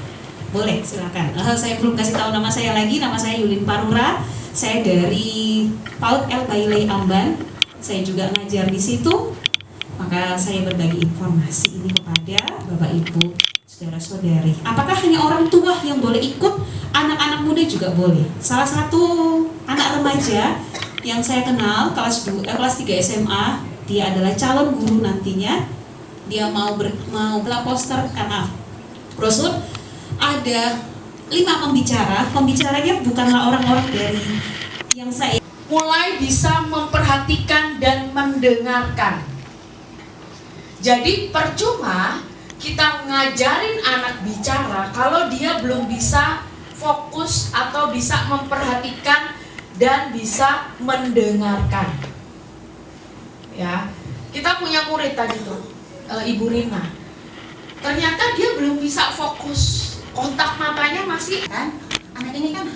Boleh, silakan. Saya belum kasih tahu nama saya lagi. Nama saya Yulin Parura. Saya dari PAUD El Bailey Amban. Saya juga ngajar di situ. Maka saya berbagi informasi ini kepada Bapak Ibu saudara-saudari. Apakah hanya orang tua yang boleh ikut? Anak-anak muda juga boleh. Salah satu anak remaja yang saya kenal kelas 3 SMA, dia adalah calon guru nantinya. Dia mau poster karena brosur ada 5 pembicara. Pembicaranya bukanlah orang-orang dari yang saya mulai bisa memperhatikan dan mendengarkan. Jadi percuma kita ngajarin anak bicara kalau dia belum bisa fokus atau bisa memperhatikan dan bisa mendengarkan. Ya, kita punya murid tadi tuh, Ibu Rina. Ternyata dia belum bisa fokus, kontak matanya masih kan. Anak ini kan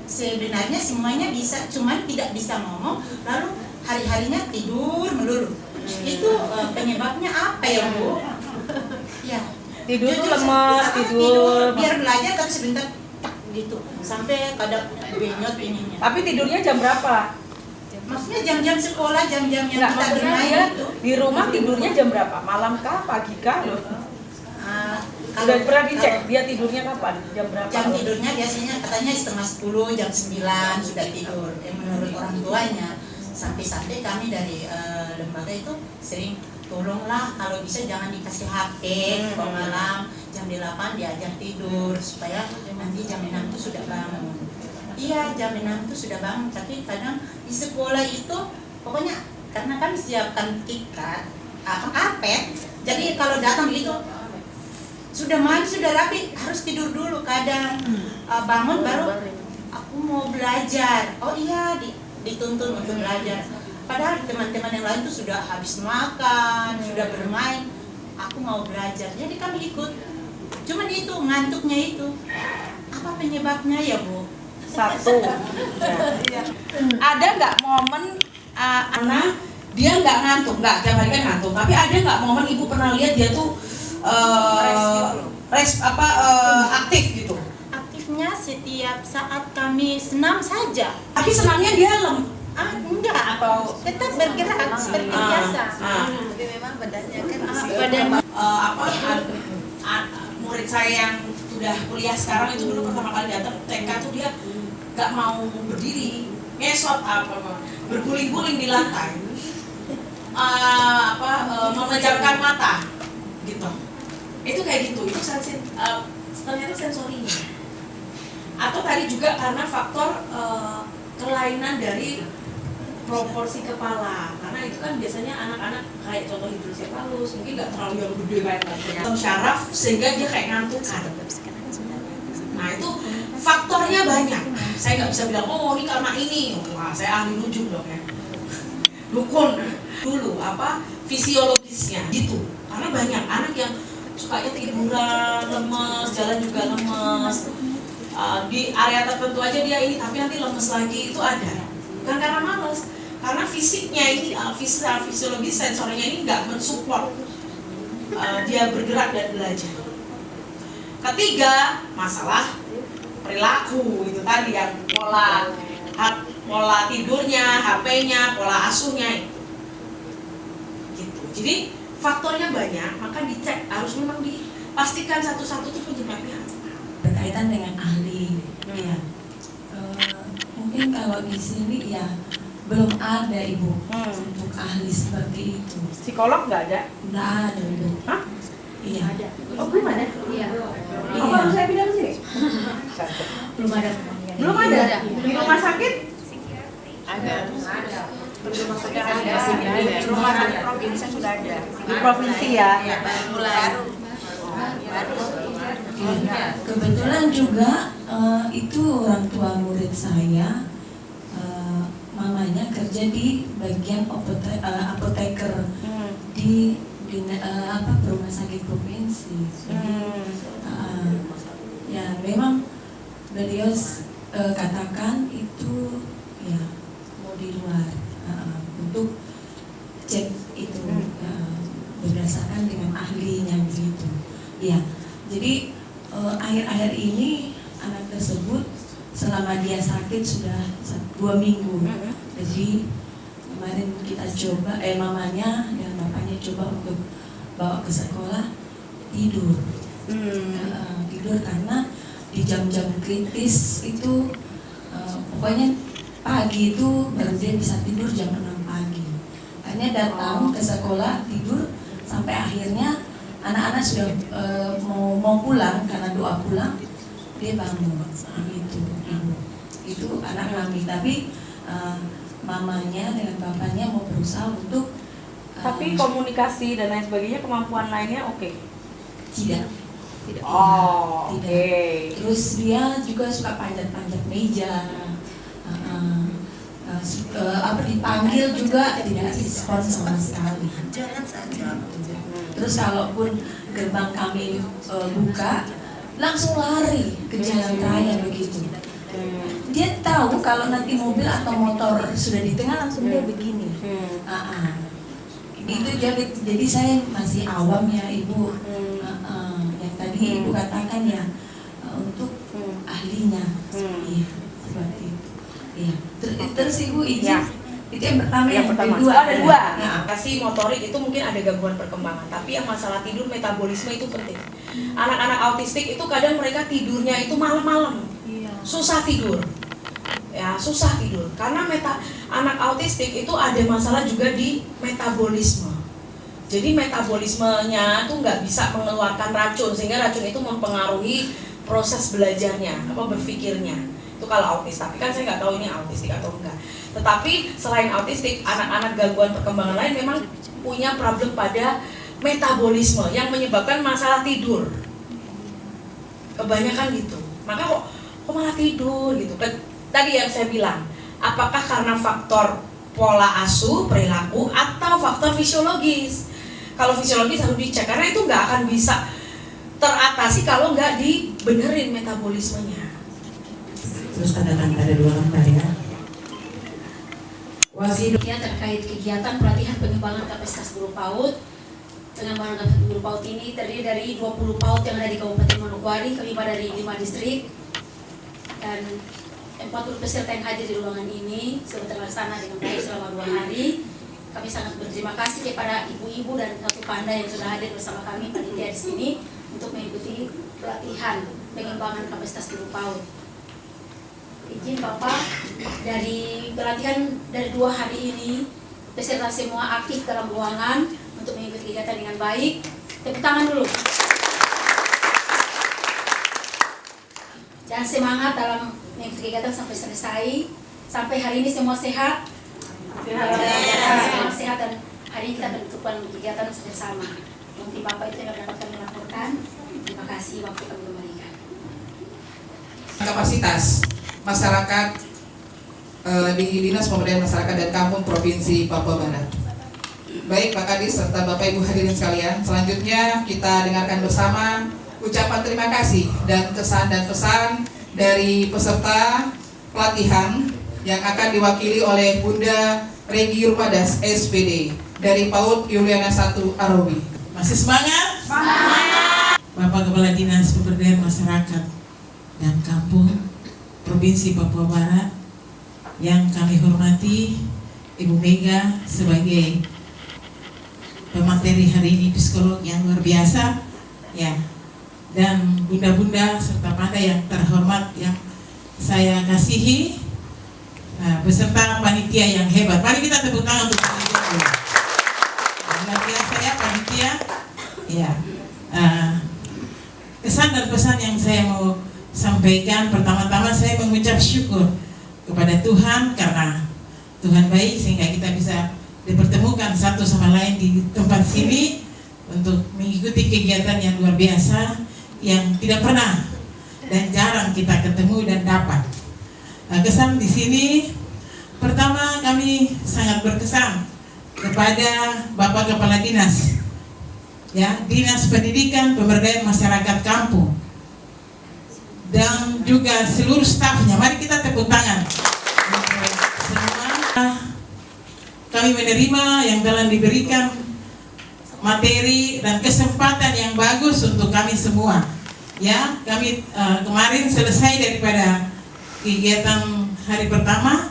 sebenarnya semuanya bisa, cuman tidak bisa ngomong, lalu hari-harinya tidur melulu. Itu penyebabnya apa ya, Bu? Ya, Tidur tuh lemas, tidur. Biar belajar tapi sebentar tak gitu, sampai kadang benyot ininya. Tapi tidurnya jam berapa? Maksudnya jam-jam sekolah, jam-jam yang Nggak, kita maksudnya bermain dia itu. di rumah tidurnya jam berapa? Malam kah, pagi kah? Udah pernah dicek dia tidurnya kapan? Jam berapa? Jam tidurnya biasanya katanya setengah 10, jam 9 sudah tidur. Menurut orang tuanya. Sampai-sampai kami dari lembaga itu sering tolonglah kalau bisa jangan dikasih HP kalau malam, jam 8 diajar tidur supaya nanti jam 6 itu sudah bangun. Iya, jam 6 itu sudah bangun, tapi kadang di sekolah itu pokoknya karena kami siapkan tiket, karpet, jadi kalau datang begitu sudah mandi, sudah rapi, harus tidur dulu. Kadang bangun baru aku mau belajar. Oh iya, dituntun untuk belajar. Padahal teman-teman yang lain tuh sudah habis makan, sudah bermain. Aku mau belajar, jadi kami ikut. Cuman itu ngantuknya itu. Apa penyebabnya ya, Bu? Satu. Ada nggak momen anak dia nggak ngantuk, nggak tiap hari kan ngantuk, tapi ada nggak momen ibu pernah lihat dia tuh aktif gitu? Aktifnya setiap saat kami senam saja. Tapi senamnya dia enggak, atau tetap bergerak seperti biasa. Tapi memang badannya kan murid saya yang sudah kuliah sekarang itu dulu pertama kali datang TK tuh dia nggak mau berdiri, ngesot berguling-guling di lantai, memejamkan mata, gitu. Itu kayak gitu, itu ternyata sensorinya. Atau tadi juga karena faktor kelainan dari proporsi kepala, karena itu kan biasanya anak-anak kayak contoh hidrosefalus mungkin nggak terlalu yang gede kayak syaraf sehingga dia kayak ngantukan. Nah itu faktornya banyak. Saya nggak bisa bilang oh ini karena ini. Wah saya ahli rujuk dong ya. Dukun dulu fisiologisnya gitu. Karena banyak anak yang sukanya tiduran, lemes, jalan juga lemes. Di area tertentu aja dia ini, tapi nanti lemes lagi itu ada. Bukan karena malas, karena fisiknya ini, fisiologis sensornya ini nggak mensupport dia bergerak dan belajar. Ketiga, masalah perilaku itu tadi yang pola tidurnya, HP-nya, pola asuhnya itu. Gitu. Jadi faktornya banyak, maka dicek, harus memang dipastikan satu-satu itu penyebabnya berkaitan dengan ahli. Ya. Mungkin kalau di sini ya belum ada Ibu untuk ahli seperti itu. Psikolog nggak ada? Nggak ada Ibu. Hah? Iya. Oh belum ada? Iya. Apa harus saya pindah ke sini? Belum ada. Belum ada? Di rumah sakit? Ada. Rumah sakit ada. Rumah sakit provinsi sudah ada. Di provinsi ya? Baru. Kebetulan juga itu orang tua murid saya, mamanya kerja di bagian apoteker di rumah sakit provinsi. Ya memang beliau katakan itu ya mau di luar untuk cek itu berdasarkan dengan ahlinya begitu. Ya, jadi akhir-akhir ini anak tersebut selama dia sakit sudah 2 minggu. Jadi kemarin kita coba, mamanya dan bapaknya coba untuk bawa ke sekolah, tidur. Tidur karena di jam-jam kritis itu pokoknya pagi itu baru dia bisa tidur jam 6 pagi. Akhirnya datang ke sekolah tidur sampai akhirnya anak-anak sudah mau pulang karena doa pulang, dia bangun begitu. Itu anak kami, tapi mamanya dengan bapaknya mau berusaha untuk Tapi komunikasi dan lain sebagainya, kemampuan lainnya oke? Tidak. Oh, tidak. Okay. Terus dia juga suka panjat-panjat meja. Dipanggil juga tidak respon sama sekali. Jalan saja. Terus kalaupun gerbang kami buka, langsung lari ke jalan raya begitu. Dia tahu kalau nanti mobil atau motor sudah di tengah, langsung dia begini. Itu jadi saya masih awam ya Ibu. Yang tadi Ibu katakan ya untuk ahlinya. Iya, seperti itu. Iya. Terus Ibu izin. Itu yang pertama, yang kedua. Ada dua. Kasih motorik itu mungkin ada gangguan perkembangan, tapi yang masalah tidur, metabolisme itu penting. Anak-anak autistik itu kadang mereka tidurnya itu malam-malam, susah tidur, ya susah tidur. Karena anak autistik itu ada masalah juga di metabolisme. Jadi metabolismenya tuh nggak bisa mengeluarkan racun, sehingga racun itu mempengaruhi proses belajarnya, berpikirnya. Itu kalau autis, tapi kan saya nggak tahu ini autistik atau enggak. Tetapi selain autistik, anak-anak gangguan perkembangan lain memang punya problem pada metabolisme yang menyebabkan masalah tidur. Kebanyakan gitu. Maka kok malah tidur gitu. Tadi yang saya bilang, apakah karena faktor pola asuh, perilaku, atau faktor fisiologis? Kalau fisiologis harus dicek, karena itu nggak akan bisa teratasi kalau nggak dibenerin metabolismenya. Terus ada dua lembar ya. Wasidnya terkait kegiatan pelatihan pengembangan kapasitas guru PAUD. Pengembangan kapasitas guru PAUD ini terdiri dari 20 PAUD yang ada di Kabupaten Manokwari, 5 dari 5 distrik, dan 40 peserta yang hadir di ruangan ini sudah terlaksana dengan baik selama 2 hari. Kami sangat berterima kasih kepada ibu-ibu dan Katu Panda yang sudah hadir bersama kami panitia di sini untuk mengikuti pelatihan pengembangan kapasitas guru PAUD. Izin Bapak, dari pelatihan dari 2 hari ini, peserta semua aktif dalam ruangan untuk mengikuti kegiatan dengan baik. Tepuk tangan dulu. Dan semangat dalam mengikuti kegiatan sampai selesai. Sampai hari ini semua sehat. Semua sehat, dan hari ini kita menentukan kegiatan bersama. Nanti Bapak itu yang dapat kami laporkan. Terima kasih waktu kami memberikan. Kapasitas masyarakat di Dinas Pemberdayaan Masyarakat dan Kampung Provinsi Papua Barat. Baik Pak Kadis serta Bapak Ibu hadirin sekalian, selanjutnya kita dengarkan bersama ucapan terima kasih dan kesan dan pesan dari peserta pelatihan yang akan diwakili oleh Bunda Regi Rumadas SPD dari PAUD Yuliana 1 Arobi. Masih semangat? Semangat! Bapak Kepala Dinas Pemberdayaan Masyarakat dan Kampung Provinsi Papua Barat yang kami hormati, Ibu Mega sebagai pemateri hari ini, psikolog yang luar biasa ya, dan bunda-bunda serta panda yang terhormat yang saya kasihi, beserta panitia yang hebat. Mari kita tepuk tangan untuk panitia. Luar biasa ya panitia ya. Kesan dan pesan yang saya mau sampaikan, pertama-tama saya mengucap syukur kepada Tuhan karena Tuhan baik sehingga kita bisa dipertemukan satu sama lain di tempat sini untuk mengikuti kegiatan yang luar biasa yang tidak pernah dan jarang kita ketemu dan dapat. Kesan di sini, pertama kami sangat berkesan kepada Bapak Kepala Dinas, ya, Dinas Pendidikan Pemberdayaan Masyarakat Kampung, dan juga seluruh stafnya. Mari kita tepuk tangan. Semua kami menerima yang telah diberikan materi dan kesempatan yang bagus untuk kami semua. Ya, kami kemarin selesai daripada kegiatan hari pertama,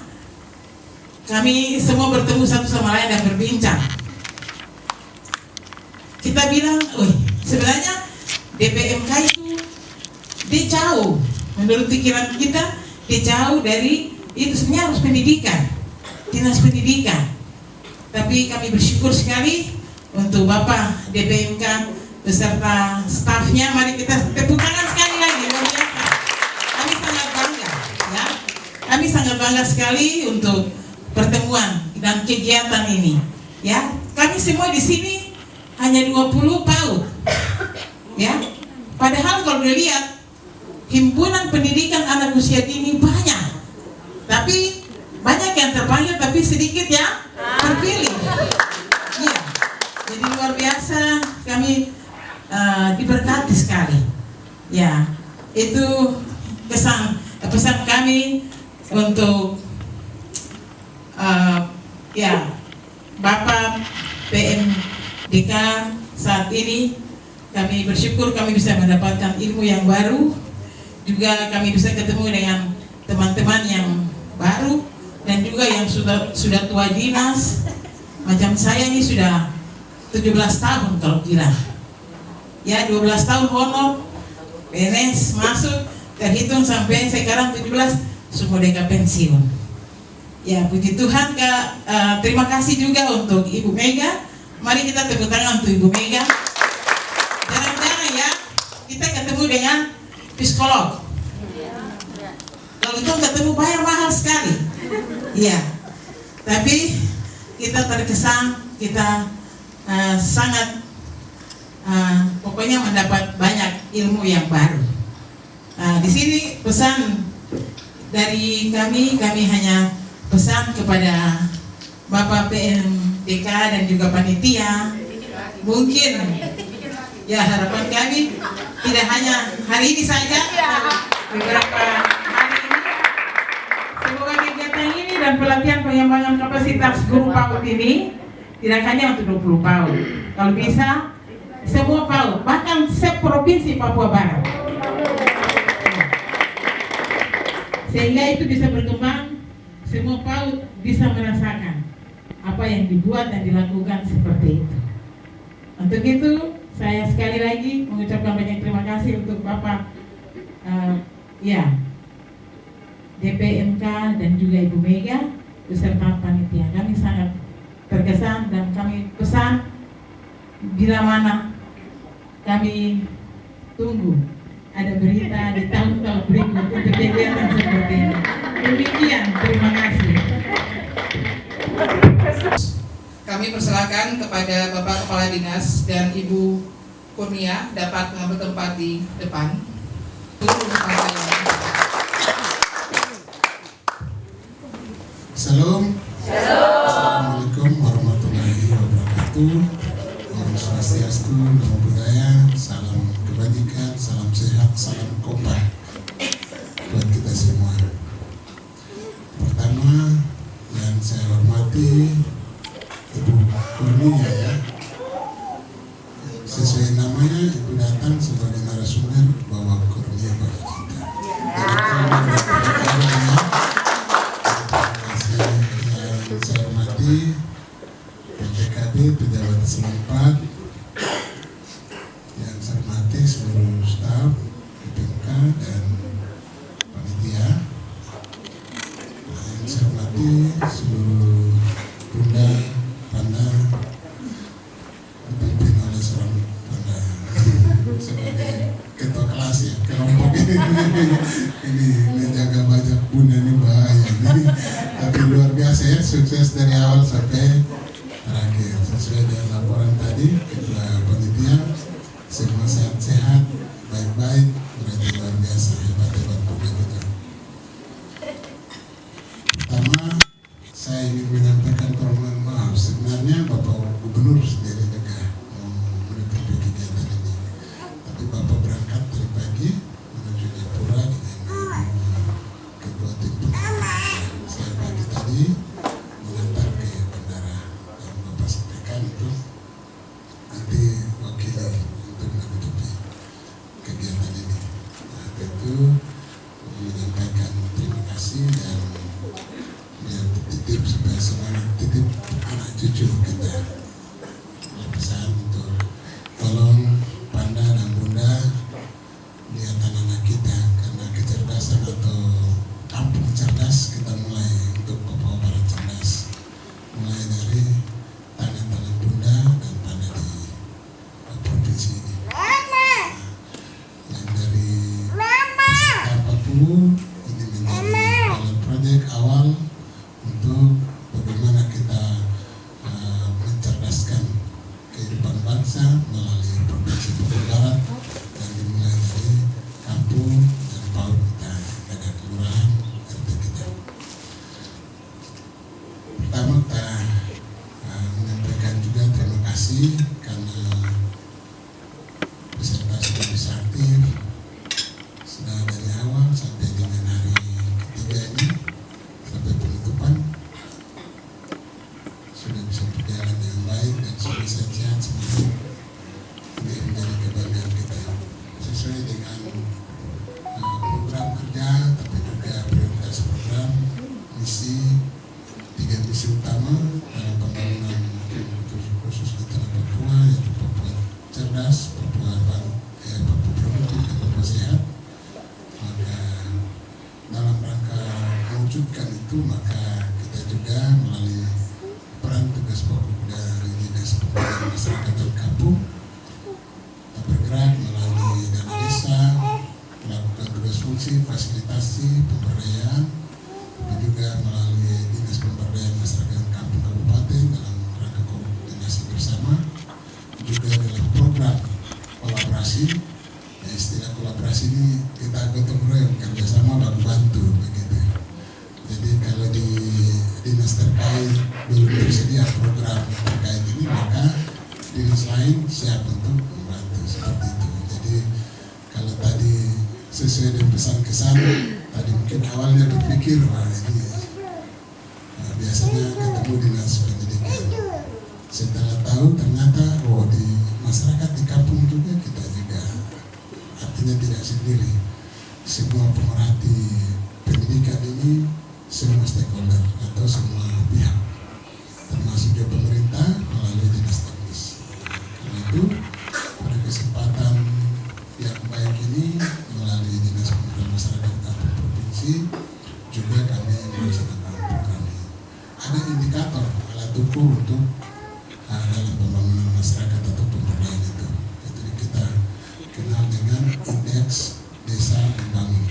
kami semua bertemu satu sama lain dan berbincang. Kita bilang, sebenarnya DPMK itu dia jauh, menurut pikiran kita dia jauh dari itu, sebenarnya harus pendidikan, dinas pendidikan. Tapi kami bersyukur sekali untuk Bapak DPMK beserta stafnya. Mari kita tepuk tangan sekali lagi, luar biasa. Kami sangat bangga, ya. Kami sangat bangga sekali untuk pertemuan dan kegiatan ini. Ya, kami semua di sini hanya 20 PAUD. Ya. Padahal kalau dilihat himpunan pendidikan anak usia dini banyak. Tapi banyak yang terpanggil tapi sedikit yang terpilih. Iya. Jadi luar biasa kami diberkati sekali. Ya, itu pesan kami untuk ya Bapak PMDK saat ini. Kami bersyukur kami bisa mendapatkan ilmu yang baru, juga kami bisa ketemu dengan teman-teman yang baru dan juga yang sudah tua dinas. Macam saya ini sudah 17 tahun kalau gila. Ya, 12 tahun honor, PNS masuk, terhitung sampai sekarang 17 sudah deka pensiun. Ya, puji Tuhan Kak, terima kasih juga untuk Ibu Mega. Mari kita tepuk tangan untuk Ibu Mega. Jarang-jarang ya kita ketemu dengan psikolog. Kalau itu ketemu bayar mahal sekali. Iya. Tapi kita terkesan, kita sangat pokoknya mendapat banyak ilmu yang baru. Di sini pesan dari kami hanya pesan kepada Bapak PMDK dan juga panitia. Mungkin ya harapan kami tidak hanya hari ini saja, beberapa hari ini. Semoga kegiatan ini dan pelatihan pengembangan kapasitas guru PAUD ini tidak hanya untuk 20 PAUD. Kalau bisa semua PAUD, bahkan seprovinsi Papua Barat. Sehingga itu bisa berkembang, semua PAUD bisa merasakan apa yang dibuat dan dilakukan seperti itu. Untuk itu saya sekali lagi mengucapkan banyak terima kasih untuk Bapak DPMK dan juga Ibu Mega beserta panitia. Kami sangat terkesan dan kami pesan bila mana kami tunggu ada berita di tahun-tahun berikut untuk kegiatan seperti ini. Demikian, terima kasih. Kami persilakan kepada Bapak Kepala Dinas dan Ibu Kurnia dapat mengambil tempat di depan. Salam. Assalamualaikum warahmatullahi wabarakatuh. Om Swastiastu, Namo Buddhaya, salam kebajikan, salam sehat, salam kompak buat kita semua. Pertama yang saya hormati Ibu Kurnia ya. Sesuai namanya Ibu datang sebagai narasumber bawa Kurnia bagi kita. Saya hormati PKD pejabat setempat, yang saya hormati seluruh staf PMK dan panitia, yang saya hormati seluruh bunda panda dipimpin oleh seorang panda sebagai ketua kelas ya kelompok ini menjaga banyak bunda ini bahaya ini, tapi luar biasa ya, sukses dari awal sampai terakhir sesuai dengan laporan tadi ketua panitia, semua sehat-sehat, baik-baik, berarti luar biasa, hebat-hebat begitu. Pertama saya ingin menyampaikan permohonan maaf, sebenarnya Bapak Gubernur sendiri juga menutupi kegiatan ini, tapi Bapak berangkat dari pagi menuju Jayapura dengan ketua tim pengacara. Saya pagi tadi mengantar ke bandara yang Bapak sampaikan itu nanti wakili untuk menutupi kegiatan ini. Nah, itu menyampaikan terima kasih dan titip supaya semangat, titip anak cucu kita. Pesan untuk tolong Panda dan Bunda lihat anak-anak kita, karena kecerdasan atau kampung cerdas kita mulai untuk Papua Barat cerdas, mulai dari tangan-tangan Bunda bangsa melalui Provinsi Papua Barat yang dimulai dari kampung dan PAUD kita, ada kelurahan RT kita. Pertama kita menyampaikan juga terima kasih karena peserta sudah bisa aktif sudah dari awal sampai dengan hari ketiga ini sampai penutupan sudah bisa berjalan dengan baik dan sudah sehat semua. Ini menjadi kebanggaan kita sesuai dengan program kerja tapi juga prioritas program misi 3 misi utama dalam pembangunan khusus di tanah Papua, yaitu Papua cerdas, Papua produktif dan Papua sehat. Maka dalam rangka mewujudkan itu maka kita juga melalui peran tugas pokok dari Dinas Pemberdayaan Masyarakat dan Kampung kita bergerak melalui dana desa melakukan tugas fungsi fasilitasi pemberdayaan, tapi juga melalui Dinas Pemberdayaan Masyarakat dan Kampung Kabupaten dalam rangka koordinasi bersama, juga dalam program kolaborasi. Ya, istilah kolaborasi ini kita gotong royong kerjasama baku bantu begitu. Jadi kalau di dinas terkait belum tersedia program terkait ini maka dinas lain siap untuk membantu seperti itu. Jadi kalau tadi sesuai dengan pesan kesan tadi mungkin awalnya berpikir wah ini biasanya ketemu dinas pendidikan. Setelah tahu ternyata di masyarakat di kampung juga kita juga artinya tidak sendiri. Semua pemerhati pendidikan ini semua stakeholder atau semua pihak termasuk juga pemerintah melalui dinas teknis. Karena itu pada kesempatan yang baik ini melalui Dinas Pemberdayaan Masyarakat Kabupaten Provinsi juga kami melaksanakan program ini. Ada indikator alat ukur untuk dalam pembangunan masyarakat atau pemberdayaan itu. Jadi kita kenal dengan indeks desa membangun.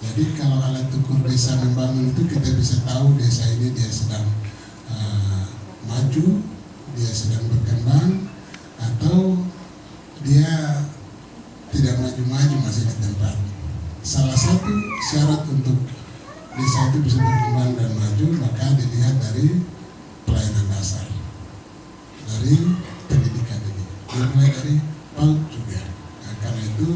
Jadi kalau alat ukur desa membangun itu kita bisa tahu desa ini dia sedang maju, dia sedang berkembang, atau dia tidak maju-maju masih di tempat. Salah satu syarat untuk desa itu bisa berkembang dan maju maka dilihat dari pelayanan dasar, dari pendidikan ini, dimulai dari PAUD juga. Nah, karena itu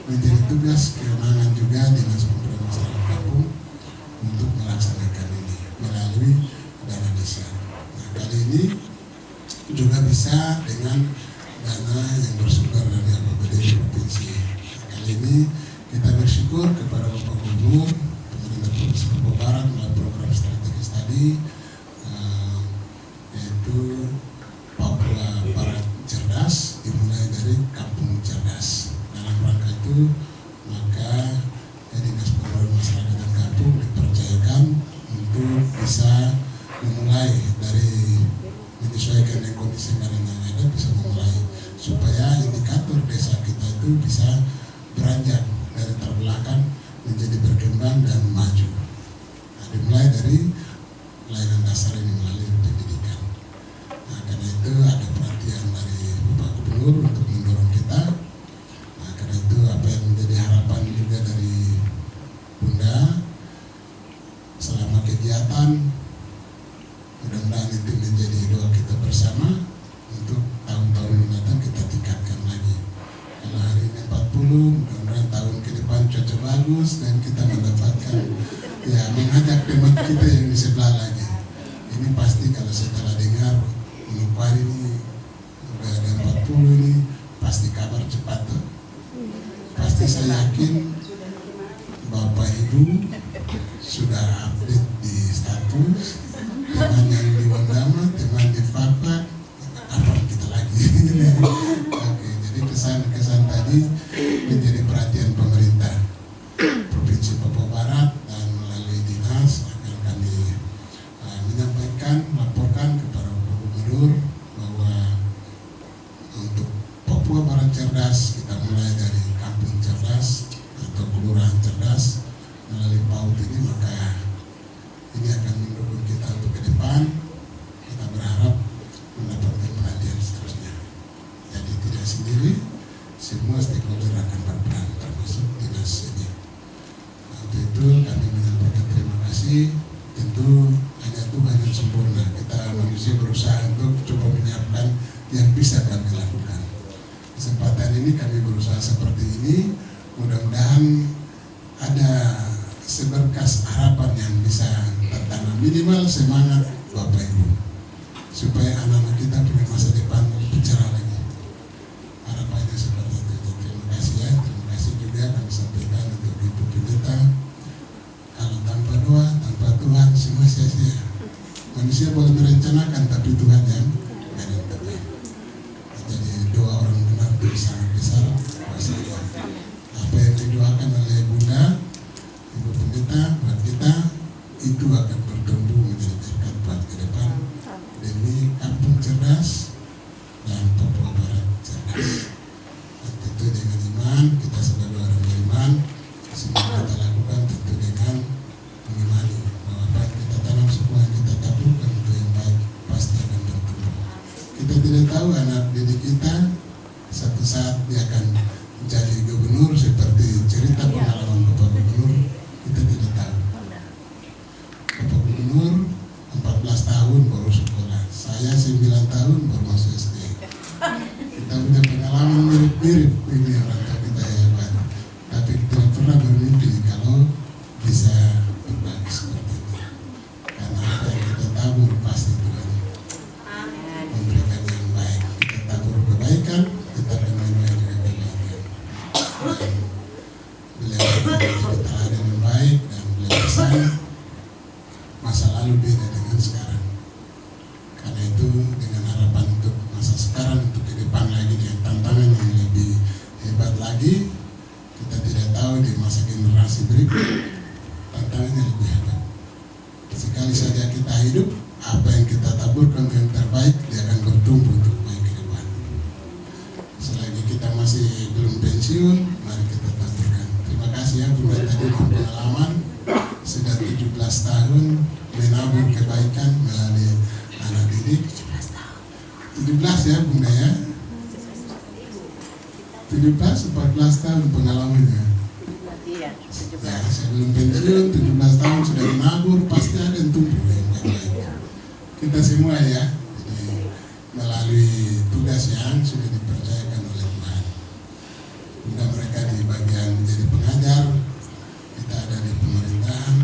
menjadi tugas kewenangan juga Dinas Pemberdayaan Masyarakat Kampung untuk melaksanakan ini melalui dana desa. Nah, kali ini juga bisa dengan dana yang bersumber dari APBD Provinsi. Nah, kali ini kita bersyukur kepada Bapak Gubernur, pemerintah Provinsi Papua Barat melalui program strategis tadi, yaitu Papua Barat Cerdas, dimulai dari Kampung Cerdas. Dalam rangka itu maka Dinas Pemberdayaan Masyarakat dan Kampung dipercayakan untuk bisa memulai dari menyesuaikan dengan kondisi yang ada, bisa memulai supaya indikator desa kita itu bisa beranjak dari terbelakang menjadi berkembang dan maju. Nah, dimulai dari layanan dasar ini melalui pendidikan. Nah, karena itu ada perhatian dari Bapak Gubernur untuk mendorong kita. Nah, karena itu apa yang menjadi harapan juga dari Bunda selama kegiatan, mudah-mudahan itu menjadi doa kita bersama untuk tahun-tahun mendatang kita tingkatkan lagi. Kalau hari ini 40, mudah-mudahan tahun ke depan cuaca bagus dan kita mendapatkan ya mengajak teman kita yang di sebelah lagi. Ini pasti kalau setelah dengar Manokwari ini udah ada 40 ini pasti kabar cepat tuh. Pasti saya yakin Bapak Ibu sudah update di status, teman yang di Wandama, teman di Fakta, kapan kita lagi. Oke, jadi kesan-kesan tadi menjadi perhatian pemerintah Provinsi Papua Barat dan melalui dinas akan kami menyampaikan, melaporkan kepada Bapak Gubernur bahwa untuk Papua Barat Cerdas kita mulai dari Kampung Cerdas atau Kelurahan Cerdas melalui PAUD ini, maka ini akan mendukung kita untuk ke depan. Kita berharap mendapatkan perhatian seterusnya. semua stakeholder akan berperan, termasuk dinas ini. Untuk itu kami menyampaikan terima kasih. Tentu hanya Tuhan yang sempurna. Kita manusia berusaha untuk coba menyiapkan yang bisa kami lakukan. Kesempatan ini kami berusaha seperti ini. Mudah-mudahan ada seberkas harapan yang bisa tertanam, minimal semangat Bapak Ibu, supaya anak-anak kita punya masa depan lebih cerah lagi. Harapannya seperti itu. Terima kasih ya. Terima kasih juga kami sampaikan untuk Ibu Pendeta. Kalau tanpa doa, tanpa Tuhan semua sia-sia. Manusia boleh merencanakan, tapi Tuhan yang menentukan. Jadi doa orang benar itu sangat besar. Apa yang didoakan oleh Bunda, Ibu Pendeta buat kita itu akan bertumbuh menjadi berkat buat ke depan demi kampung cerdas dan Papua Barat cerdas. Tentu dengan iman, kita sebagai orang beriman, semua kita lakukan tentu dengan mengimani bahwa apa yang kita tanam, semua yang kita taburkan untuk yang baik pasti akan bertumbuh. Kita tidak tahu anak didik kita satu saat dia akan menjadi gubernur seperti cerita pengalaman Bapak Gubernur, kita tidak tahu. Bapak Gubernur 14 tahun baru sekolah, saya 9 tahun baru masuk SD. Kita punya pengalaman mirip-mirip, ini orang tua kita hebat, tapi tidak pernah bermimpi kalau bisa berbagi seperti itu. Karena apa yang kita tabur pasti Tuhan memberikan yang baik. Kita tabur kebaikan, kita akan menuai juga kebaikan. Beliau kita ada yang baik dan beliau pesan masa lalu beda dengan sekarang. Karena itu dengan harapan untuk masa sekarang, untuk ke depan lagi dengan tantangan yang lebih hebat lagi, kita tidak tahu di masa generasi berikut tantangannya lebih hebat. Sekali saja kita hidup, apa yang kita taburkan yang terbaik dia akan bertumbuh untuk baik ke depan. Selagi kita masih belum pensiun, mari kita taburkan. Terima kasih ya Bunda tadi dengan pengalaman sudah 17 tahun menabur kebaikan melalui anak didik. 17 ya Bunda ya. 17, 14 tahun pengalamannya. Ya, sebelum pensiun 17 tahun sudah menabur, pasti ada yang tumbuh yang baik-baik. Kita semua ya, jadi melalui tugas yang sudah dipercayakan oleh Tuhan. Bunda mereka di bagian menjadi pengajar, kita ada di pemerintahan,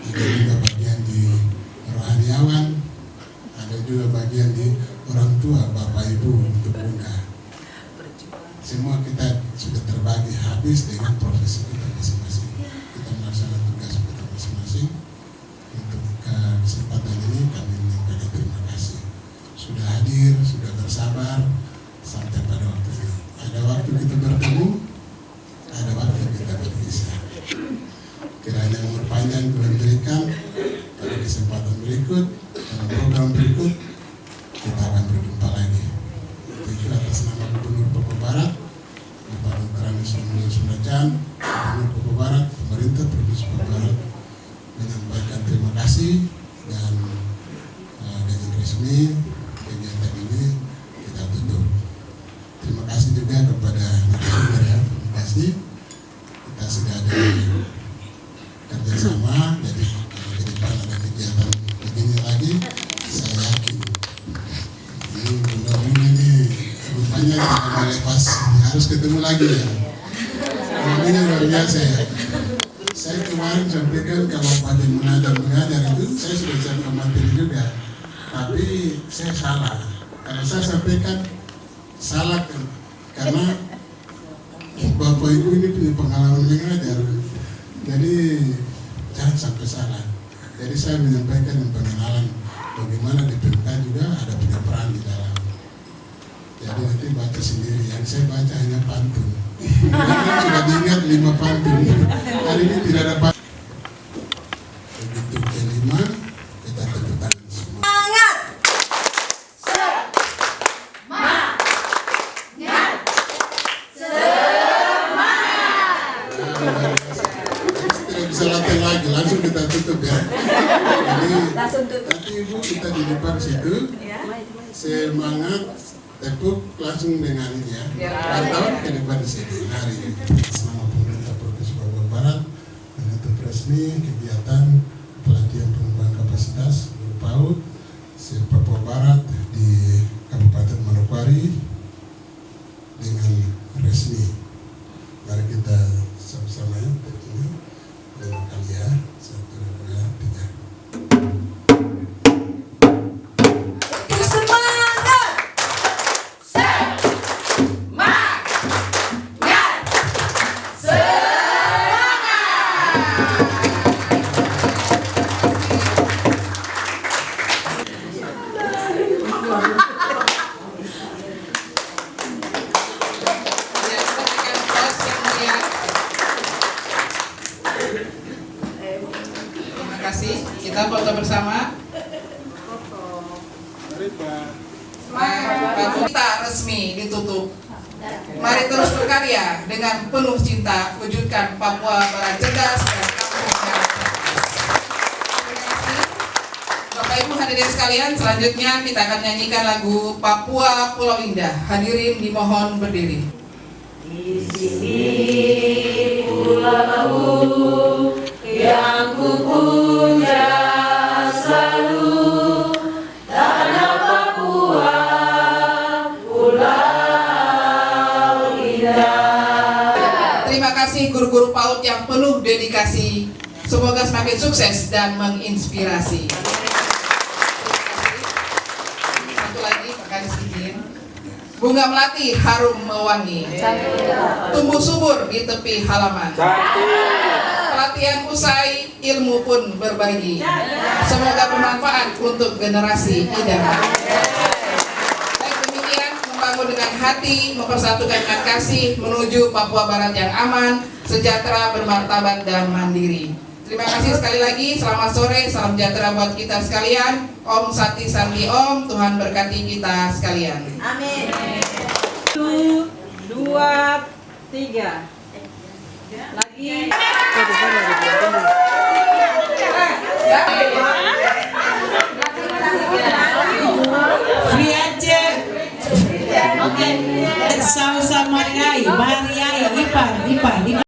ada juga bagian di rohaniawan, ada juga bagian di orang tua, Bapak Ibu untuk Bunda. Semua kita sudah terbagi habis dengan profesi kita masing-masing. Kita melaksanakan tugas kita masing-masing. Untuk kesempatan ini kami menyampaikan terima kasih. Sudah hadir, sudah bersabar sampai pada waktu ini. Ada waktu kita bertemu, ada waktu kita berpisah. Kiranya umur panjang Tuhan berikan, pada kesempatan berikut, dalam program berikut, kita akan berjumpa lagi. Itu atas nama Gubernur Papua Barat, Bapak Dr. Anies Sundajan, Gubernur Papua Barat, pemerintah Provinsi Papua Barat, menyampaikan terima kasih dan dengan resmi kegiatan ini kita tutup. Terima kasih juga kepada narasumber ya, terima kasih. Kita sudah ada kerjasama, jadi kalau ke depan ada kegiatan begini lagi, saya yakin ini mudah-mudahan ini rupanya tidak melepas, harus ketemu lagi ya. Ini luar biasa ya. Saya kemarin sampaikan kalau pada mengajar itu saya sudah siapkan materi juga, tapi saya salah. Kalau saya sampaikan salah karena Bapak Ibu ini punya pengalaman mengajar, jadi jangan sampai salah. Jadi saya menyampaikan pengenalan bagaimana di PMK juga ada punya peran di dalam. Jadi nanti baca sendiri, yang saya baca hanya pantun. Karena sudah diingat 5 pantun. Hari ini tidak ada pantun. Begitu kelima, kita tepuk tangan semua. Semangat! Tidak bisa latihan lagi, langsung kita tutup ya. Jadi nanti Ibu kita di depan situ. semangat, tepuk langsung dengan ini ya. Pantauan ke depan di sini. Hari ini selama pemerintah Provinsi Papua Barat menutup resmi kegiatan pelatihan pengembangan kapasitas guru PAUD se-Papua Barat di Kabupaten Manokwari dengan resmi. Mari kita sama-sama ya ini dengan kalian 1, 2, 3. Terima kasih. Kita foto bersama. Kita resmi ditutup. Mari terus berkarya dengan penuh cinta, wujudkan Papua Barat cerdas dan kampungnya. Terima kasih. Bapak Ibu hadirin sekalian, selanjutnya kita akan nyanyikan lagu Papua Pulau Indah. Hadirin dimohon berdiri. Di sini pulau yang ku puja selalu, tanah Papua, Pulau Indah. Terima kasih guru-guru PAUD yang penuh dedikasi. Semoga semakin sukses dan menginspirasi. Satu lagi, Pak Kadis izin. Bunga melati harum mewangi, tumbuh subur di tepi halaman. Pelatihan usai, ilmu pun berbagi. Semoga bermanfaat untuk generasi idaman. Baik demikian, membangun dengan hati, mempersatukan dengan kasih, menuju Papua Barat yang aman, sejahtera, bermartabat, dan mandiri. Terima kasih sekali lagi, selamat sore, salam sejahtera buat kita sekalian. Om Sati Santi Om, Tuhan berkati kita sekalian. Amin. 1, 2, 3. Lagi.